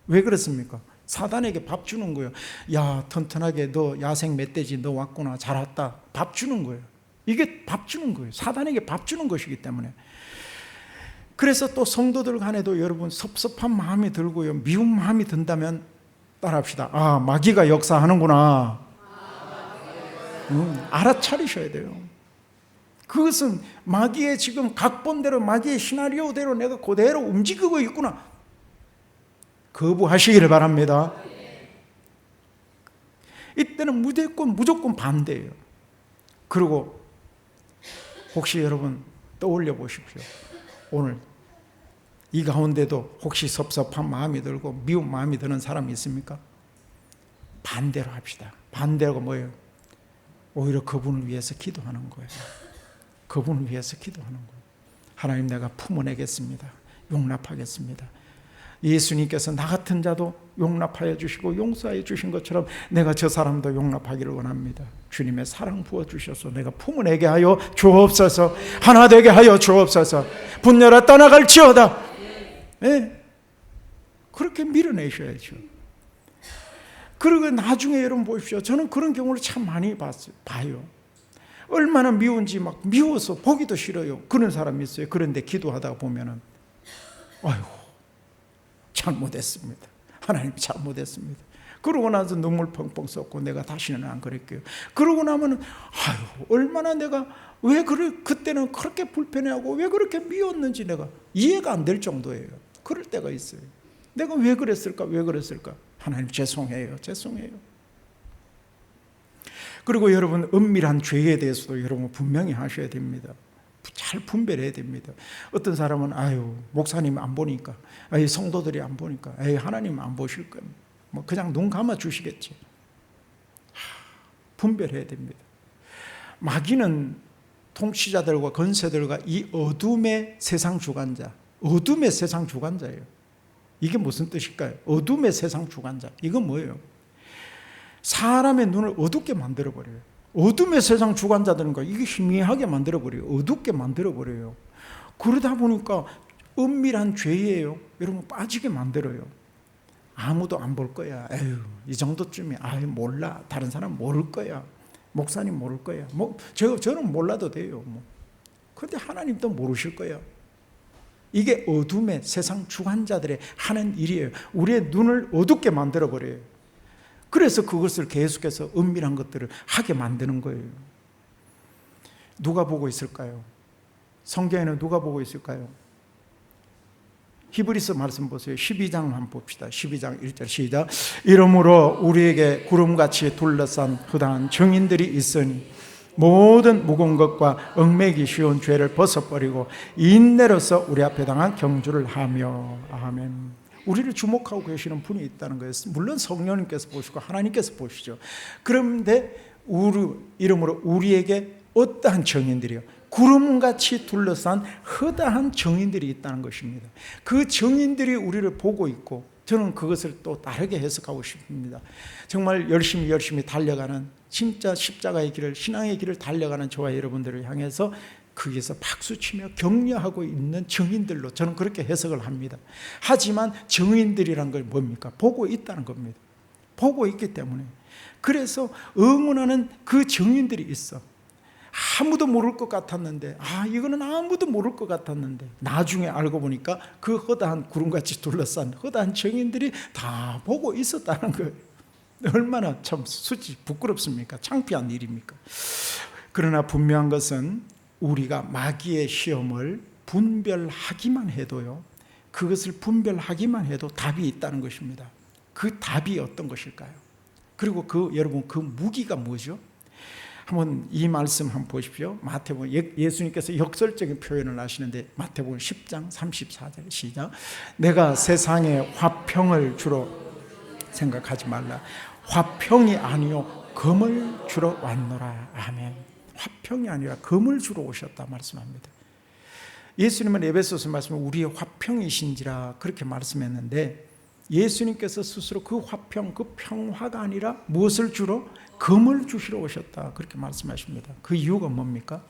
A: 왜 그렇습니까? 사단에게 밥 주는 거예요. 야 튼튼하게 너 야생 멧돼지 너 왔구나 잘 왔다. 밥 주는 거예요. 이게 밥 주는 거예요. 사단에게 밥 주는 것이기 때문에. 그래서 또 성도들 간에도 여러분 섭섭한 마음이 들고요, 미운 마음이 든다면 따라합시다. 아 마귀가 역사하는구나. 알아차리셔야 돼요. 그것은 마귀의 지금 각본대로 마귀의 시나리오대로 내가 그대로 움직이고 있구나. 거부하시기를 바랍니다. 이때는 무조건 반대예요. 그리고 혹시 여러분 떠올려 보십시오. 오늘 이 가운데도 혹시 섭섭한 마음이 들고 미운 마음이 드는 사람이 있습니까? 반대로 합시다. 반대가 뭐예요? 오히려 그분을 위해서 기도하는 거예요. 그분을 위해서 기도하는 거예요. 하나님 내가 품어내겠습니다. 용납하겠습니다. 예수님께서 나 같은 자도 용납하여 주시고 용서하여 주신 것처럼 내가 저 사람도 용납하기를 원합니다. 주님의 사랑 부어주셔서 내가 품어내게 하여 주옵소서. 하나 되게 하여 주옵소서. 분열아 떠나갈지어다. 네. 그렇게 밀어내셔야죠. 그리고 나중에 여러분 보십시오. 저는 그런 경우를 참 많이 봐요. 얼마나 미운지 막 미워서 보기도 싫어요. 그런 사람이 있어요. 그런데 기도하다가 보면은 아이고 잘못했습니다. 하나님 잘못했습니다. 그러고 나서 눈물 펑펑 쏟고 내가 다시는 안 그럴게요. 그러고 나면은 아유 얼마나 내가 왜 그때는 그렇게 불편해하고 왜 그렇게 미웠는지 내가 이해가 안 될 정도예요. 그럴 때가 있어요. 내가 왜 그랬을까? 하나님 죄송해요. 그리고 여러분, 은밀한 죄에 대해서도 여러분 분명히 하셔야 됩니다. 잘 분별해야 됩니다. 어떤 사람은 목사님 안 보니까, 성도들이 안 보니까, 하나님 안 보실 거예요. 뭐 그냥 눈 감아 주시겠지. 분별해야 됩니다. 마귀는 통치자들과 권세들과 이 어둠의 세상 주관자, 어둠의 세상 주관자예요. 이게 무슨 뜻일까요? 어둠의 세상 주관자. 이건 뭐예요? 사람의 눈을 어둡게 만들어버려요. 어둠의 세상 주관자들은 이게 희미하게 만들어버려요. 어둡게 만들어버려요. 그러다 보니까 은밀한 죄예요. 여러분, 빠지게 만들어요. 아무도 안 볼 거야. 이 정도쯤이 몰라. 다른 사람 모를 거야. 목사님 모를 거야. 저는 몰라도 돼요. 그런데 하나님도 모르실 거야. 이게 어둠의 세상 주관자들의 하는 일이에요. 우리의 눈을 어둡게 만들어버려요. 그래서 그것을 계속해서 은밀한 것들을 하게 만드는 거예요. 누가 보고 있을까요? 성경에는 누가 보고 있을까요? 히브리서 말씀 보세요. 12장 한번 봅시다. 12장 1절 시작. 이러므로 우리에게 구름같이 둘러싼 허다한 증인들이 있으니 모든 무거운 것과 얽매기 쉬운 죄를 벗어버리고 인내로서 우리 앞에 당한 경주를 하며. 아멘. 우리를 주목하고 계시는 분이 있다는 거예요. 물론 성령님께서 보시고 하나님께서 보시죠. 그런데 이러므로 우리에게 어떠한 증인들이요? 구름같이 둘러싼 허다한 증인들이 있다는 것입니다. 그 증인들이 우리를 보고 있고, 저는 그것을 또 다르게 해석하고 싶습니다. 정말 열심히 달려가는, 진짜 십자가의 길을, 신앙의 길을 달려가는 저와 여러분들을 향해서 거기에서 박수치며 격려하고 있는 증인들로 저는 그렇게 해석을 합니다. 하지만 증인들이란 건 뭡니까? 보고 있다는 겁니다. 보고 있기 때문에. 그래서 응원하는 그 증인들이 있어. 아무도 모를 것 같았는데, 이거는 아무도 모를 것 같았는데, 나중에 알고 보니까 그 허다한 구름같이 둘러싼 허다한 증인들이 다 보고 있었다는 거예요. 얼마나 참 부끄럽습니까? 창피한 일입니까? 그러나 분명한 것은 우리가 마귀의 시험을 분별하기만 해도요, 그것을 분별하기만 해도 답이 있다는 것입니다. 그 답이 어떤 것일까요? 그리고 여러분, 그 무기가 뭐죠? 한번 이 말씀 한번 보십시오. 마태복음, 예수님께서 역설적인 표현을 하시는데 마태복음 10장 34절 시작. 내가 세상에 화평을 주러 생각하지 말라. 화평이 아니요 금을 주러 왔노라. 아멘. 화평이 아니라 금을 주러 오셨다 말씀합니다. 예수님은 에베소서 말씀에 우리의 화평이신지라 그렇게 말씀했는데, 예수님께서 스스로 그 화평, 그 평화가 아니라 무엇을 주러? 금을 주시러 오셨다 그렇게 말씀하십니다. 그 이유가 뭡니까?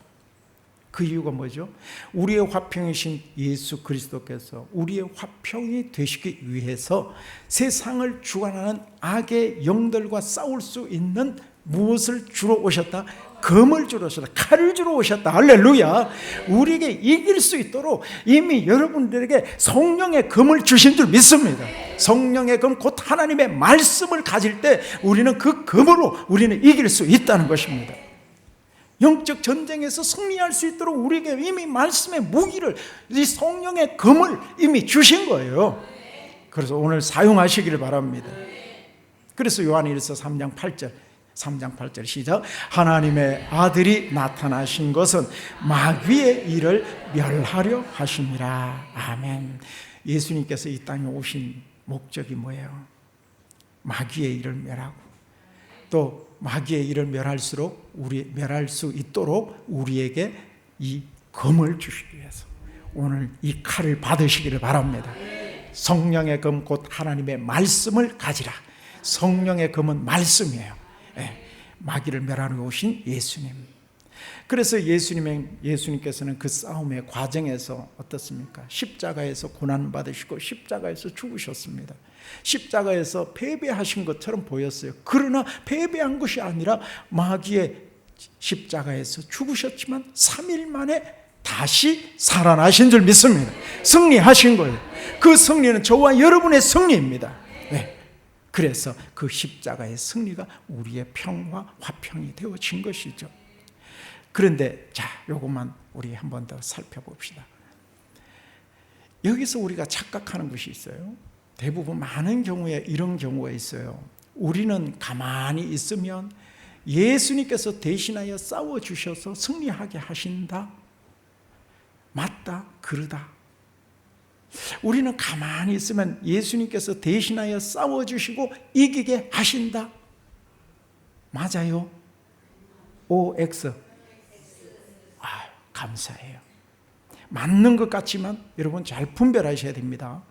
A: 그 이유가 뭐죠? 우리의 화평이신 예수 그리스도께서 우리의 화평이 되시기 위해서 세상을 주관하는 악의 영들과 싸울 수 있는 무엇을 주러 오셨다? 금을 주러 오셨다. 칼을 주러 오셨다. 할렐루야. 우리에게 이길 수 있도록 이미 여러분들에게 성령의 금을 주신 줄 믿습니다. 성령의 금, 곧 하나님의 말씀을 가질 때 우리는 그 금으로 우리는 이길 수 있다는 것입니다. 영적 전쟁에서 승리할 수 있도록 우리에게 이미 말씀의 무기를, 이 성령의 금을 이미 주신 거예요. 그래서 오늘 사용하시기를 바랍니다. 그래서 요한일서 3장 8절 시작. 하나님의 아들이 나타나신 것은 마귀의 일을 멸하려 하심이라. 아멘. 예수님께서 이 땅에 오신 목적이 뭐예요? 마귀의 일을 멸하고, 또 마귀의 일을 멸할 수 있도록 우리에게 이 검을 주시기 위해서 오늘 이 칼을 받으시기를 바랍니다. 성령의 검, 곧 하나님의 말씀을 가지라. 성령의 검은 말씀이에요. 마귀를 멸하러 오신 예수님. 그래서 예수님께서는 그 싸움의 과정에서 어떻습니까? 십자가에서 고난받으시고 십자가에서 죽으셨습니다. 십자가에서 패배하신 것처럼 보였어요. 그러나 패배한 것이 아니라 마귀의 십자가에서 죽으셨지만 3일 만에 다시 살아나신 줄 믿습니다. 승리하신 거예요. 그 승리는 저와 여러분의 승리입니다. 그래서 그 십자가의 승리가 우리의 평화, 화평이 되어진 것이죠. 그런데 요것만 우리 한 번 더 살펴봅시다. 여기서 우리가 착각하는 것이 있어요. 대부분 많은 경우에 이런 경우가 있어요. 우리는 가만히 있으면 예수님께서 대신하여 싸워주셔서 승리하게 하신다. 맞다, 그러다. 우리는 가만히 있으면 예수님께서 대신하여 싸워주시고 이기게 하신다. 맞아요? OX. 감사해요. 맞는 것 같지만 여러분 잘 분별하셔야 됩니다.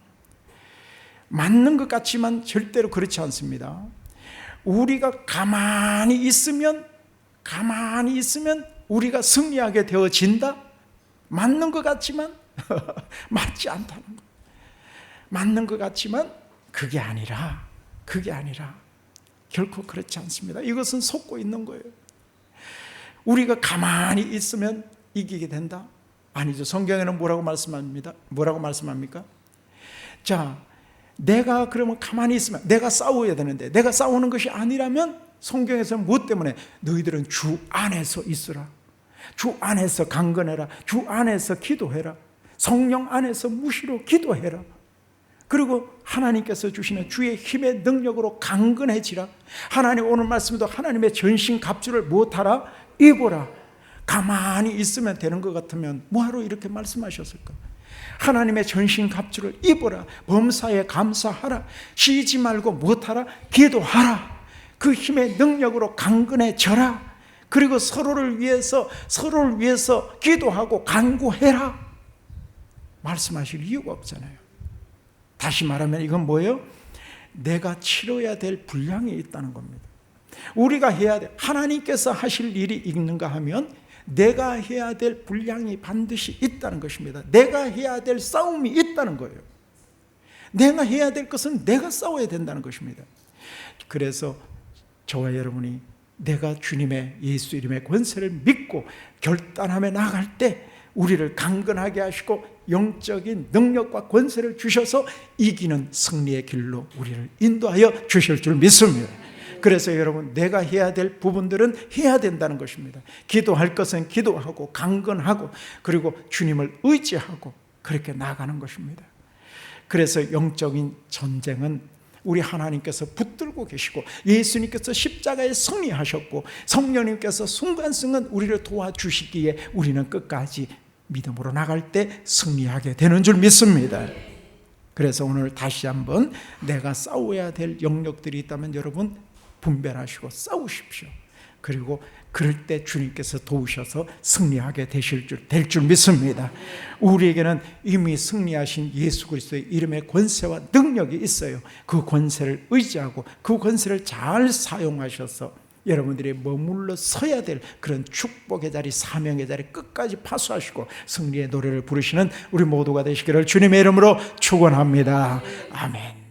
A: 맞는 것 같지만 절대로 그렇지 않습니다. 우리가 가만히 있으면 우리가 승리하게 되어진다? 맞는 것 같지만 맞지 않다는 것. 맞는 것 같지만 그게 아니라 결코 그렇지 않습니다. 이것은 속고 있는 거예요. 우리가 가만히 있으면 이기게 된다? 아니죠. 성경에는 뭐라고 말씀합니까? 자, 내가 그러면 가만히 있으면 내가 싸워야 되는데 내가 싸우는 것이 아니라면 성경에서는 무엇 때문에 너희들은 주 안에서 있으라. 주 안에서 강건해라. 주 안에서 기도해라. 성령 안에서 무시로 기도해라. 그리고 하나님께서 주시는 주의 힘의 능력으로 강건해지라. 하나님 오늘 말씀도 하나님의 전신 갑주를 못하라 입어라. 가만히 있으면 되는 것 같으면 뭐하러 이렇게 말씀하셨을까? 하나님의 전신 갑주를 입어라. 범사에 감사하라. 쉬지 말고 못하라. 기도하라. 그 힘의 능력으로 강건해져라. 그리고 서로를 위해서 기도하고 간구해라. 말씀하실 이유가 없잖아요. 다시 말하면 이건 뭐예요? 내가 치러야 될 분량이 있다는 겁니다. 우리가 해야 돼. 하나님께서 하실 일이 있는가 하면 내가 해야 될 분량이 반드시 있다는 것입니다. 내가 해야 될 싸움이 있다는 거예요. 내가 해야 될 것은 내가 싸워야 된다는 것입니다. 그래서 저와 여러분이 내가 주님의 예수 이름의 권세를 믿고 결단하며 나아갈 때 우리를 강건하게 하시고 영적인 능력과 권세를 주셔서 이기는 승리의 길로 우리를 인도하여 주실 줄 믿습니다. 그래서 여러분 내가 해야 될 부분들은 해야 된다는 것입니다. 기도할 것은 기도하고 강건하고 그리고 주님을 의지하고 그렇게 나아가는 것입니다. 그래서 영적인 전쟁은 우리 하나님께서 붙들고 계시고 예수님께서 십자가에 승리하셨고 성령님께서 순간순간 우리를 도와주시기에 우리는 끝까지 믿음으로 나갈 때 승리하게 되는 줄 믿습니다. 그래서 오늘 다시 한번 내가 싸워야 될 영역들이 있다면 여러분 분별하시고 싸우십시오. 그리고 그럴 때 주님께서 도우셔서 승리하게 될 줄 믿습니다. 우리에게는 이미 승리하신 예수 그리스도의 이름의 권세와 능력이 있어요. 그 권세를 의지하고 그 권세를 잘 사용하셔서 여러분들이 머물러 서야 될 그런 축복의 자리, 사명의 자리 끝까지 파수하시고 승리의 노래를 부르시는 우리 모두가 되시기를 주님의 이름으로 축원합니다. 아멘.